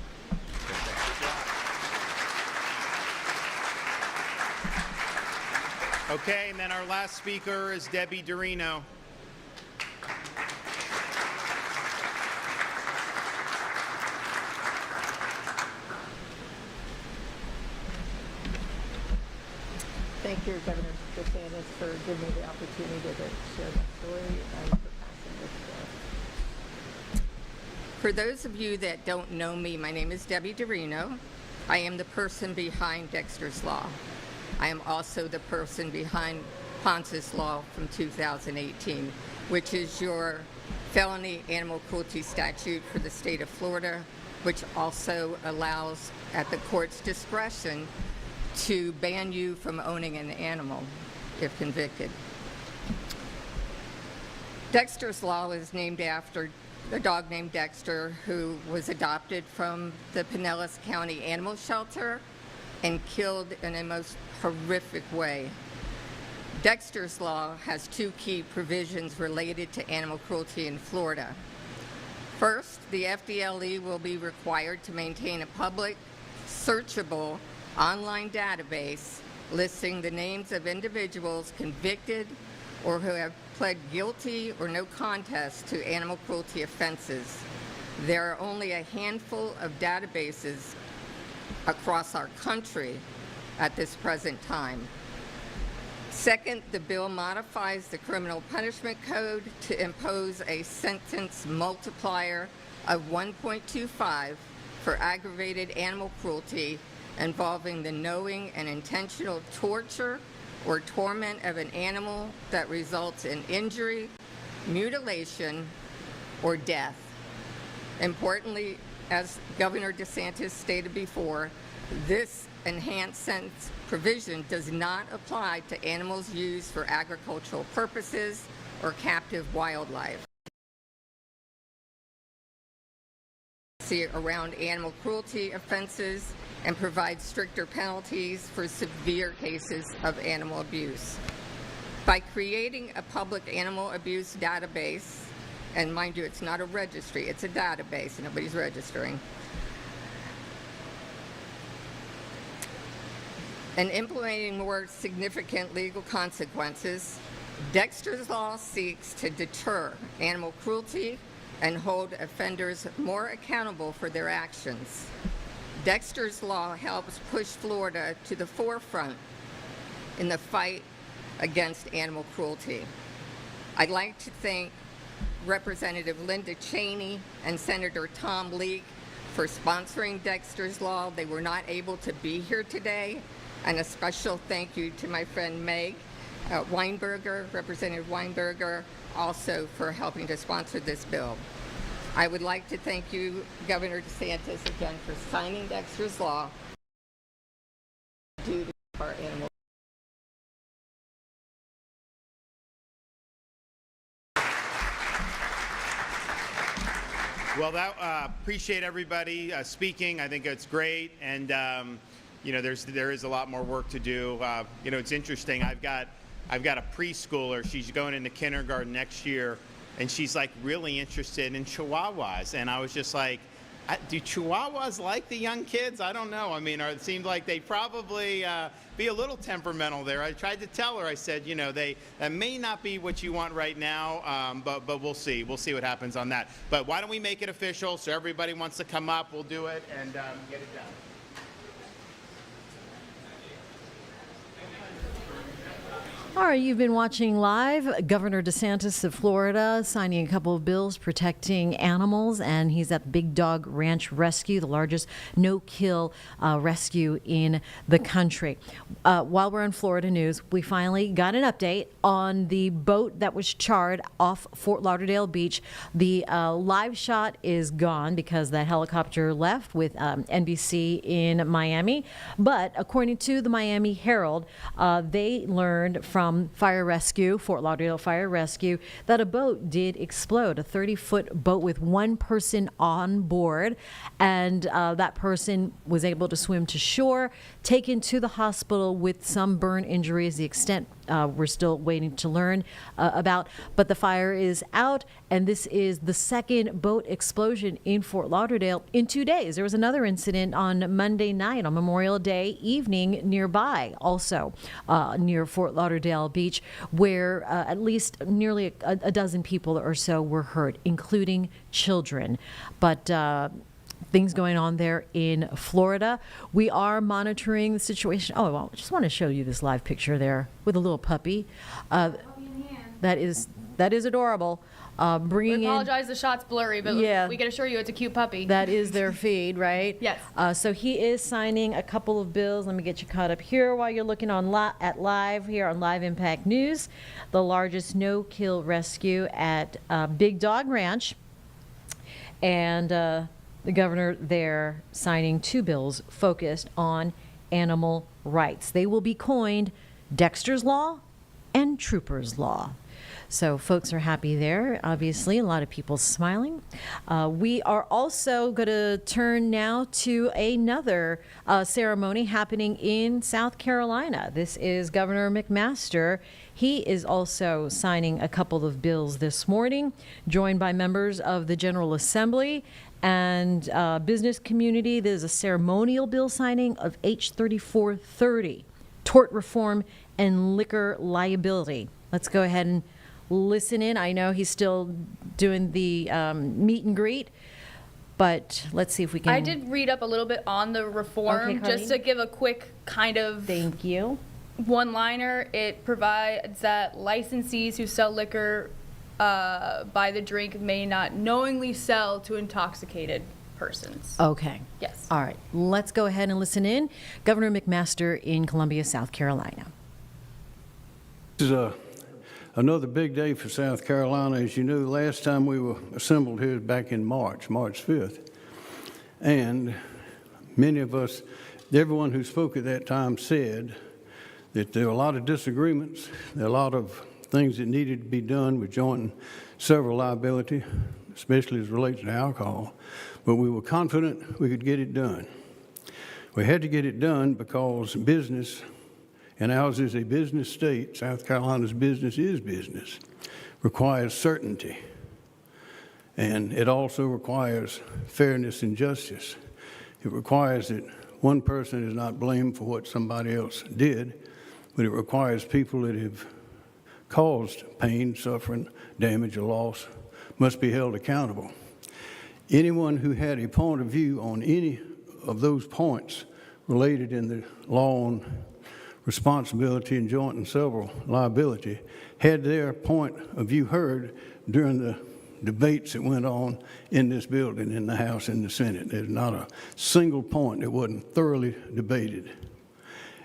Okay, and then our last speaker is Debbie Dorino. Thank you, Governor DeSantis, for giving me the opportunity to share that story and for passing this bill. For those of you that don't know me, my name is Debbie Dorino. I am the person behind Dexter's Law. I am also the person behind Ponce's Law from 2018, which is your felony animal cruelty statute for the state of Florida, which also allows, at the court's discretion, to ban you from owning an animal if convicted. Dexter's Law is named after a dog named Dexter who was adopted from the Pinellas County Animal Shelter and killed in a most horrific way. Dexter's Law has two key provisions related to animal cruelty in Florida. First, the FDLE will be required to maintain a public, searchable online database listing the names of individuals convicted or who have pled guilty or no contest to animal cruelty offenses. There are only a handful of databases across our country at this present time. Second, the bill modifies the Criminal Punishment Code to impose a sentence multiplier of 1.25 for aggravated animal cruelty involving the knowing and intentional torture or torment of an animal that results in injury, mutilation, or death. Importantly, as Governor DeSantis stated before, this enhanced sentence provision does not apply to animals used for agricultural purposes or captive wildlife. Around animal cruelty offenses and provide stricter penalties for severe cases of animal abuse. By creating a public animal abuse database, and mind you, it's not a registry, it's a database, nobody's registering. and implementing more significant legal consequences, Dexter's Law seeks to deter animal cruelty and hold offenders more accountable for their actions. Dexter's Law helps push Florida to the forefront in the fight against animal cruelty. I'd like to thank Representative Linda Cheney and Senator Tom Leek for sponsoring Dexter's Law. They were not able to be here today. And a special thank you to my friend Meg Weinberger, Representative Weinberger, also for helping to sponsor this bill. I would like to thank you, Governor DeSantis, again for signing Dexter's Law due to our animal. Well, appreciate everybody speaking. I think it's great, and you know, there is a lot more work to do. You know, it's interesting. I've got a preschooler. She's going into kindergarten next year, and she's like really interested in Chihuahuas. And I was just like, do Chihuahuas like the young kids? I don't know. I mean, it seemed like they probably be a little temperamental there. I tried to tell her. I said, you know, that may not be what you want right now, but we'll see. We'll see what happens on that. But why don't we make it official? So everybody wants to come up, we'll do it and get it done. All right, you've been watching live. Governor DeSantis of Florida signing a couple of bills protecting animals, and he's at the Big Dog Ranch Rescue, the largest no-kill rescue in the country. While we're on Florida news, we finally got an update on the boat that was charred off Fort Lauderdale Beach. The live shot is gone because that helicopter left with NBC in Miami. But according to the Miami Herald, they learned from Fire Rescue, Fort Lauderdale Fire Rescue, that a boat did explode, a 30-foot boat with one person on board, and that person was able to swim to shore, taken to the hospital with some burn injuries. The extent we're still waiting to learn about, but the fire is out, and this is the second boat explosion in Fort Lauderdale in 2 days. There was another incident on Monday night, on Memorial Day evening nearby, also near Fort Lauderdale Beach, where at least nearly a dozen people or so were hurt, including children. But things going on there in Florida. We are monitoring the situation. Oh, well, I just want to show you this live picture there with a little puppy. That is adorable. We apologize, the shot's blurry, but yeah, we can assure you it's a cute puppy. That is their feed, right? Yes. So he is signing a couple of bills. Let me get you caught up here while you're looking on at live here on Live Impact News. The largest no-kill rescue at Big Dog Ranch. And the governor there signing two bills focused on animal rights. They will be coined Dexter's Law and Trooper's Law. So folks are happy there. Obviously, a lot of people smiling. We are also going to turn now to another ceremony happening in South Carolina. This is Governor McMaster. He is also signing a couple of bills this morning, joined by members of the General Assembly and business community. There's a ceremonial bill signing of H 3430, tort reform and liquor liability. Let's go ahead and listen in. I know he's still doing the meet and greet, but let's see if we can. I did read up a little bit on the reform, just to give a quick kind of thank you one-liner. It provides that licensees who sell liquor by the drink may not knowingly sell to intoxicated persons. Okay. Yes. All right. Let's go ahead and listen in. Governor McMaster in Columbia, South Carolina. This is another big day for South Carolina. As you know, last time we were assembled here back in March 5th. And many of us, everyone who spoke at that time said that there were a lot of disagreements, there are a lot of things that needed to be done with joint and several liability, especially as it relates to alcohol. But we were confident we could get it done. We had to get it done because business, and ours is a business state, South Carolina's business is business, requires certainty. And it also requires fairness and justice. It requires that one person is not blamed for what somebody else did, but it requires people that have caused pain, suffering, damage, or loss must be held accountable. Anyone who had a point of view on any of those points related in the law on responsibility and joint and several liability had their point of view heard during the debates that went on in this building, in the House and the Senate. There's not a single point that wasn't thoroughly debated.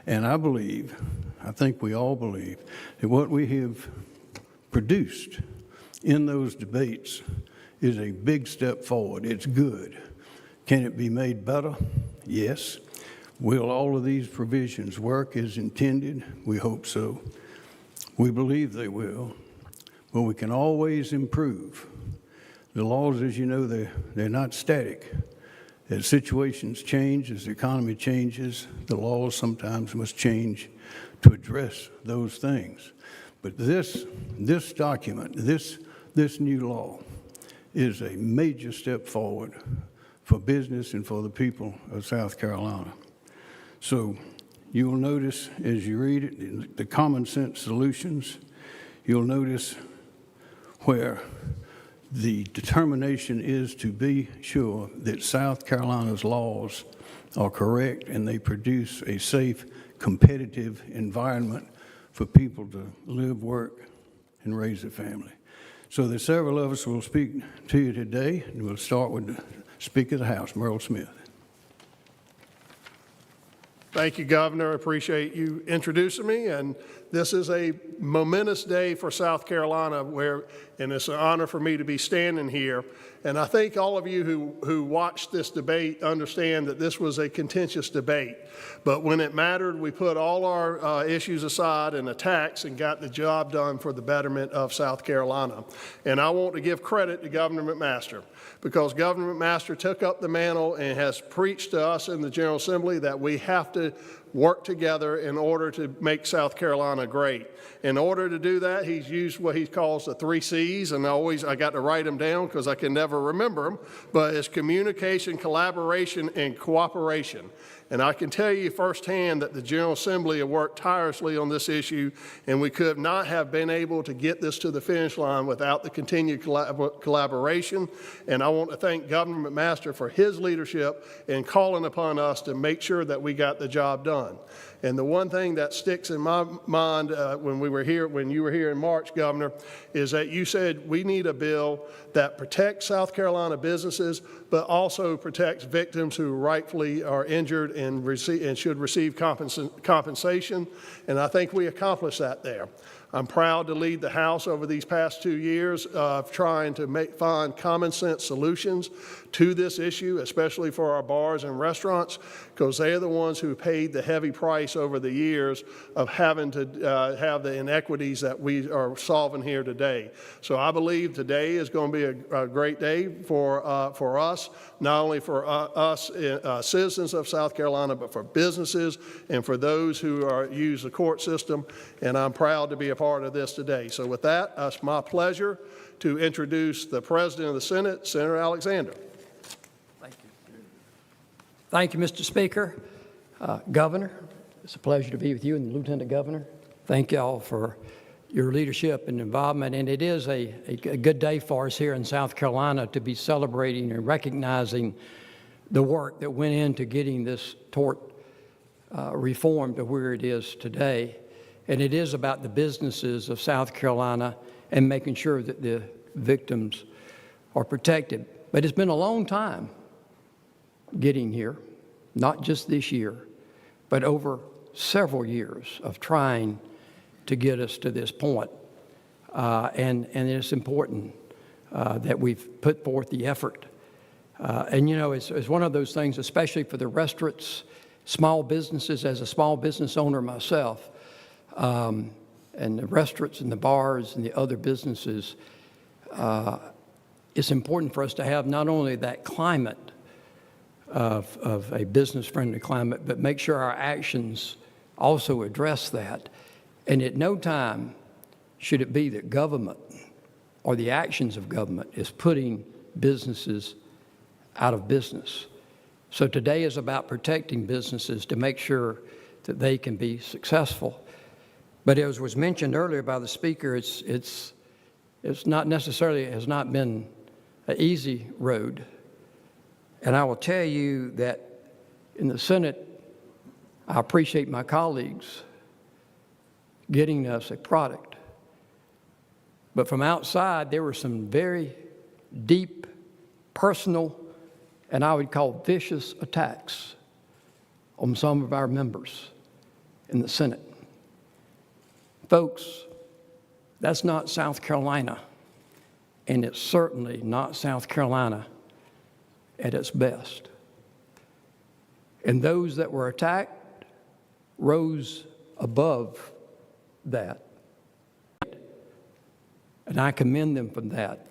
And I think we all believe, that what we have produced in those debates is a big step forward. It's good. Can it be made better? Yes. Will all of these provisions work as intended? We hope so. We believe they will. But we can always improve. The laws, as you know, they're not static. As situations change, as the economy changes, the laws sometimes must change to address those things. But this document, this new law, is a major step forward for business and for the people of South Carolina. So you will notice as you read it, the common sense solutions, you'll notice where the determination is to be sure that South Carolina's laws are correct and they produce a safe, competitive environment for people to live, work, and raise a family. So there's several of us who will speak to you today, and we'll start with the Speaker of the House, Merle Smith. Thank you, Governor. I appreciate you introducing me. And this is a momentous day for South Carolina, and it's an honor for me to be standing here. And I think all of you who watched this debate understand that this was a contentious debate. But when it mattered, we put all our issues aside and attacks and got the job done for the betterment of South Carolina. And I want to give credit to Governor McMaster, because Governor McMaster took up the mantle and has preached to us in the General Assembly that we have to work together in order to make South Carolina great. In order to do that, he's used what he calls the 3 C's, and I got to write them down because I can never remember them, but it's communication, collaboration, and cooperation. And I can tell you firsthand that the General Assembly have worked tirelessly on this issue, and we could not have been able to get this to the finish line without the continued collaboration. And I want to thank Governor McMaster for his leadership in calling upon us to make sure that we got the job done. And the one thing that sticks in my mind when you were here in March, Governor, is that you said we need a bill that protects South Carolina businesses, but also protects victims who rightfully are injured and should receive compensation. And I think we accomplished that there. I'm proud to lead the House over these past 2 years of trying to find common sense solutions to this issue, especially for our bars and restaurants, because they are the ones who paid the heavy price over the years of having to have the inequities that we are solving here today. So I believe today is going to be a great day for us, not only for us citizens of South Carolina, but for businesses and for those who use the court system. And I'm proud to be a part of this today. So with that, it's my pleasure to introduce the President of the Senate, Senator Alexander. Thank you, Mr. Speaker. Governor, it's a pleasure to be with you and the Lieutenant Governor. Thank you all for your leadership and involvement. And it is a good day for us here in South Carolina to be celebrating and recognizing the work that went into getting this tort reform to where it is today. And it is about the businesses of South Carolina and making sure that the victims are protected. But it's been a long time getting here, not just this year, but over several years of trying to get us to this point. And it's important that we've put forth the effort. And you know, it's one of those things, especially for the restaurants, small businesses, as a small business owner myself, and the restaurants and the bars and the other businesses, it's important for us to have not only that climate of a business-friendly climate, but make sure our actions also address that. And at no time should it be that government or the actions of government is putting businesses out of business. So today is about protecting businesses to make sure that they can be successful. But as was mentioned earlier by the speaker, it's not necessarily, has not been an easy road. And I will tell you that in the Senate, I appreciate my colleagues getting us a product. But from outside, there were some very deep, personal, and I would call vicious attacks on some of our members in the Senate. Folks, that's not South Carolina, and it's certainly not South Carolina at its best. And those that were attacked rose above that. And I commend them for that.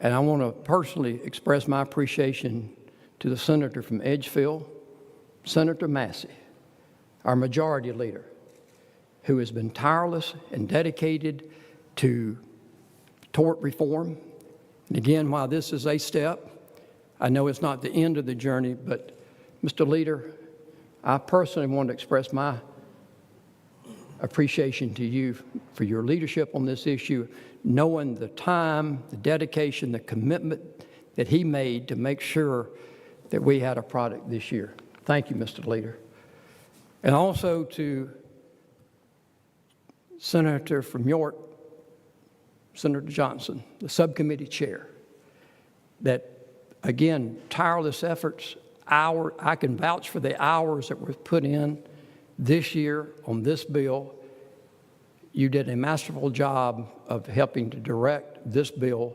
And I want to personally express my appreciation to the senator from Edgefield, Senator Massey, our majority leader, who has been tireless and dedicated to tort reform. And again, while this is a step, I know it's not the end of the journey, but Mr. Leader, I personally want to express my appreciation to you for your leadership on this issue, knowing the time, the dedication, the commitment that he made to make sure that we had a product this year. Thank you, Mr. Leader. And also to Senator from York, Senator Johnson, the subcommittee chair, that, again, tireless efforts, I can vouch for the hours that were put in this year on this bill. You did a masterful job of helping to direct this bill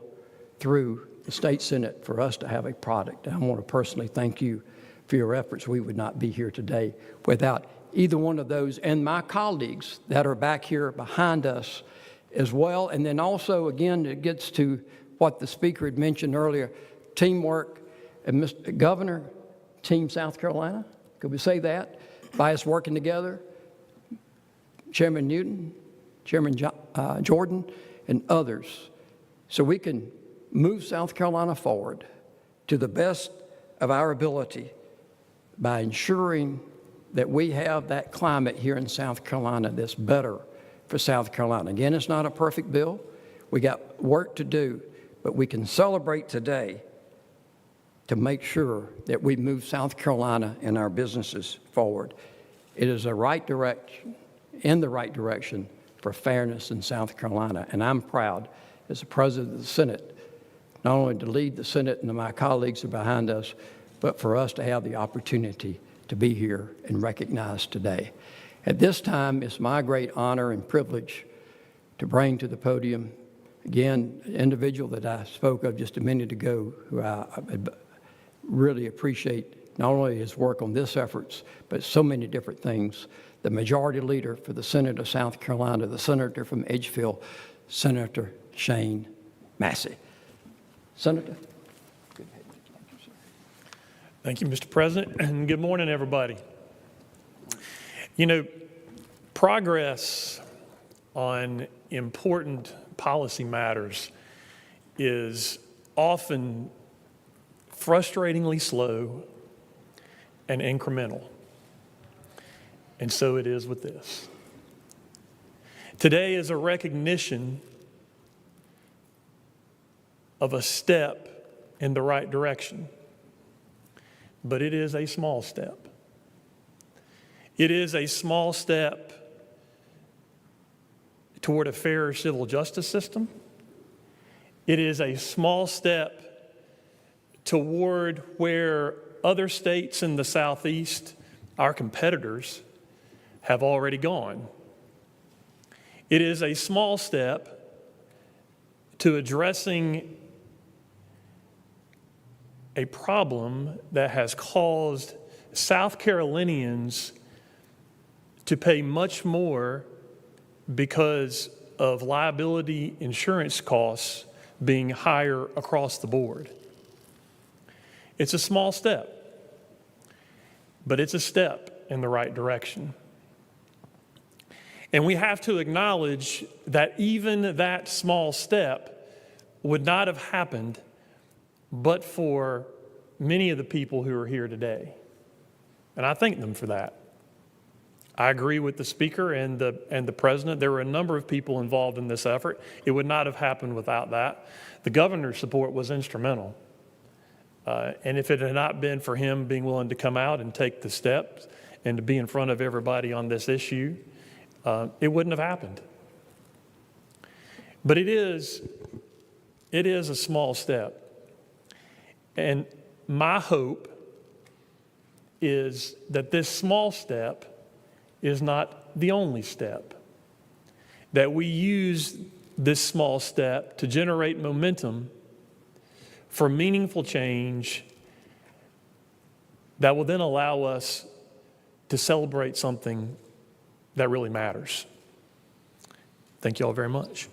through the state Senate for us to have a product. And I want to personally thank you for your efforts. We would not be here today without either one of those and my colleagues that are back here behind us as well. And then also, again, it gets to what the speaker had mentioned earlier, teamwork. And Mr. Governor, Team South Carolina, could we say that? By us working together, Chairman Newton, Chairman Jordan, and others, so we can move South Carolina forward to the best of our ability by ensuring that we have that climate here in South Carolina that's better for South Carolina. Again, it's not a perfect bill. We got work to do, but we can celebrate today to make sure that we move South Carolina and our businesses forward. It is a right direction, in the right direction for fairness in South Carolina. And I'm proud, as the President of the Senate, not only to lead the Senate and my colleagues are behind us, but for us to have the opportunity to be here and recognized today. At this time, it's my great honor and privilege to bring to the podium, again, an individual that I spoke of just a minute ago, who I really appreciate not only his work on this efforts, but so many different things. The majority leader for the Senate of South Carolina, the senator from Edgefield, Senator Shane Massey. Senator. Thank you, Mr. President, and good morning, everybody. You know, progress on important policy matters is often frustratingly slow and incremental. And so it is with this. Today is a recognition of a step in the right direction, but it is a small step. It is a small step toward a fairer civil justice system. It is a small step toward where other states in the Southeast, our competitors, have already gone. It is a small step to addressing a problem that has caused South Carolinians to pay much more because of liability insurance costs being higher across the board. It's a small step, but it's a step in the right direction. And we have to acknowledge that even that small step would not have happened but for many of the people who are here today, and I thank them for that. I agree with the speaker and the president. There were a number of people involved in this effort. It would not have happened without that. The governor's support was instrumental. And if it had not been for him being willing to come out and take the steps and to be in front of everybody on this issue, it wouldn't have happened. But it is a small step. And my hope is that this small step is not the only step. That we use this small step to generate momentum for meaningful change that will then allow us to celebrate something that really matters. Thank you all very much.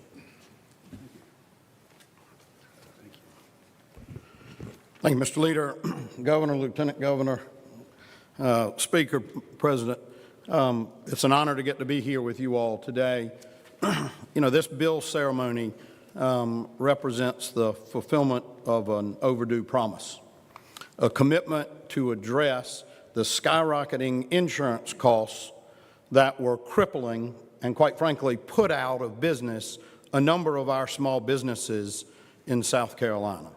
Thank you, Mr. Leader, Governor, Lieutenant Governor, Speaker, President. It's an honor to get to be here with you all today. You know, this bill ceremony represents the fulfillment of an overdue promise, a commitment to address the skyrocketing insurance costs that were crippling and, quite frankly, put out of business a number of our small businesses in South Carolina.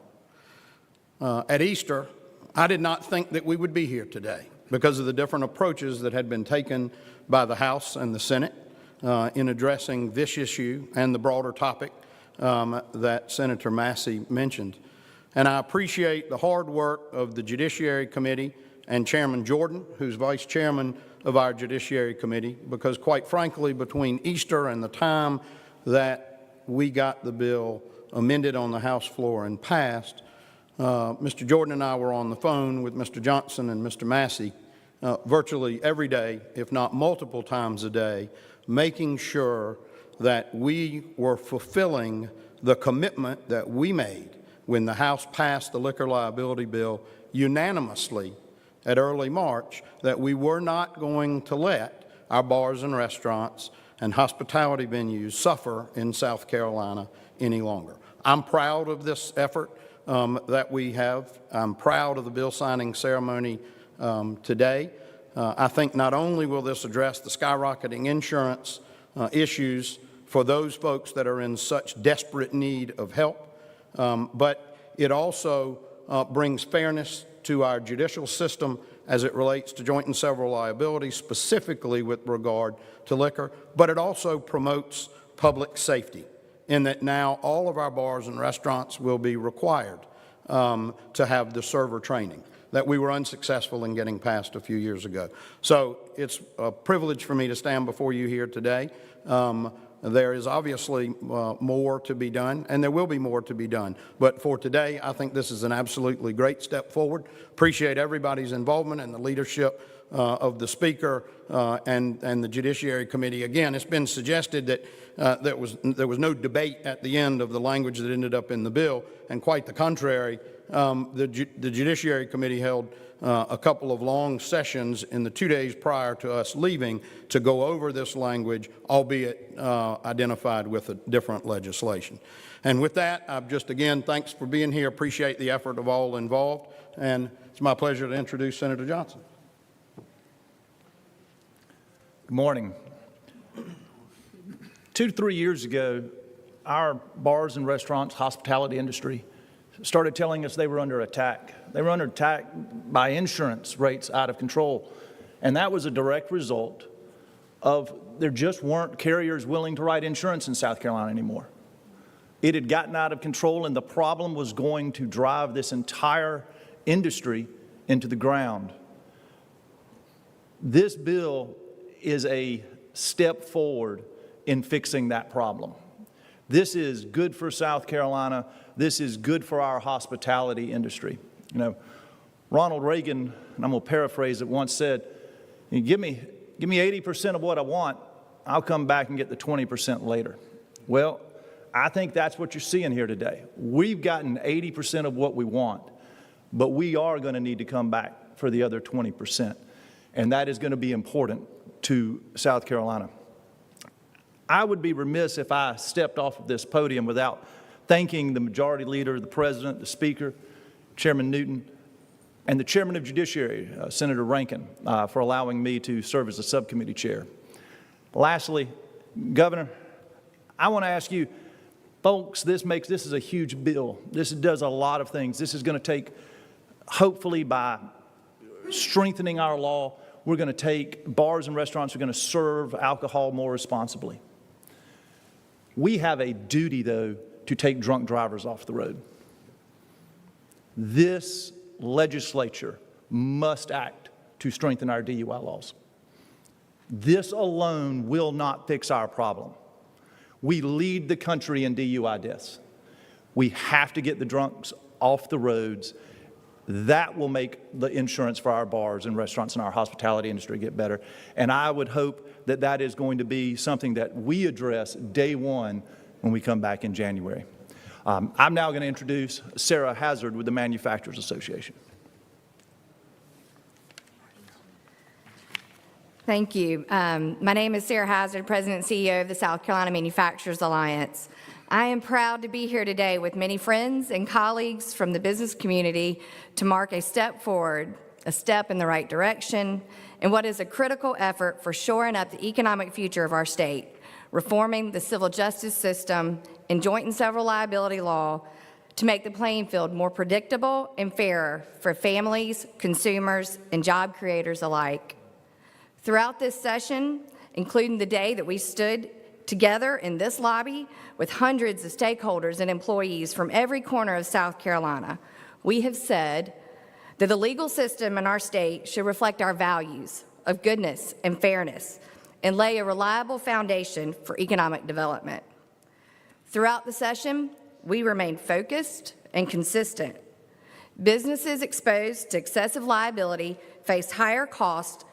At Easter, I did not think that we would be here today because of the different approaches that had been taken by the House and the Senate in addressing this issue and the broader topic that Senator Massey mentioned. And I appreciate the hard work of the Judiciary Committee and Chairman Jordan, who's Vice Chairman of our Judiciary Committee, because quite frankly, between Easter and the time that we got the bill amended on the House floor and passed, Mr. Jordan and I were on the phone with Mr. Johnson and Mr. Massey virtually every day, if not multiple times a day, making sure that we were fulfilling the commitment that we made when the House passed the liquor liability bill unanimously at early March, that we were not going to let our bars and restaurants and hospitality venues suffer in South Carolina any longer. I'm proud of this effort that we have. I'm proud of the bill signing ceremony today. I think not only will this address the skyrocketing insurance issues for those folks that are in such desperate need of help, but it also brings fairness to our judicial system as it relates to joint and several liability, specifically with regard to liquor, but it also promotes public safety in that now all of our bars and restaurants will be required to have the server training that we were unsuccessful in getting past a few years ago. So it's a privilege for me to stand before you here today. There is obviously more to be done, and there will be more to be done. But for today, I think this is an absolutely great step forward. Appreciate everybody's involvement and the leadership of the Speaker and the Judiciary Committee. Again, it's been suggested that there was no debate at the end of the language that ended up in the bill, and quite the contrary. The Judiciary Committee held a couple of long sessions in the 2 days prior to us leaving to go over this language, albeit identified with a different legislation. And with that, I've just again, thanks for being here. Appreciate the effort of all involved. And it's my pleasure to introduce Senator Johnson. Good morning. 2 to 3 years ago, our bars and restaurants, hospitality industry, started telling us they were under attack. They were under attack by insurance rates out of control. And that was a direct result of there just weren't carriers willing to write insurance in South Carolina anymore. It had gotten out of control, and the problem was going to drive this entire industry into the ground. This bill is a step forward in fixing that problem. This is good for South Carolina. This is good for our hospitality industry. You know, Ronald Reagan, and I'm going to paraphrase it, once said, give me 80% of what I want, I'll come back and get the 20% later. Well, I think that's what you're seeing here today. We've gotten 80% of what we want, but we are going to need to come back for the other 20%. And that is going to be important to South Carolina. I would be remiss if I stepped off of this podium without thanking the Majority Leader, the President, the Speaker, Chairman Newton, and the Chairman of Judiciary, Senator Rankin, for allowing me to serve as the subcommittee chair. Lastly, Governor, I want to ask you, folks, this is a huge bill. This does a lot of things. This is going to take, hopefully by strengthening our law, we're going to take bars and restaurants, we're going to serve alcohol more responsibly. We have a duty, though, to take drunk drivers off the road. This legislature must act to strengthen our DUI laws. This alone will not fix our problem. We lead the country in DUI deaths. We have to get the drunks off the roads. That will make the insurance for our bars and restaurants and our hospitality industry get better. And I would hope that that is going to be something that we address day one when we come back in January. I'm now going to introduce Sarah Hazard with the Manufacturers Association. Thank you. My name is Sarah Hazard, President and CEO of the South Carolina Manufacturers Alliance. I am proud to be here today with many friends and colleagues from the business community to mark a step forward, a step in the right direction, in what is a critical effort for shoring up the economic future of our state, reforming the civil justice system and joint and several liability law to make the playing field more predictable and fairer for families, consumers, and job creators alike. Throughout this session, including the day that we stood together in this lobby with hundreds of stakeholders and employees from every corner of South Carolina, we have said that the legal system in our state should reflect our values of goodness and fairness and lay a reliable foundation for economic development. Throughout the session, we remained focused and consistent. Businesses exposed to excessive liability face higher costs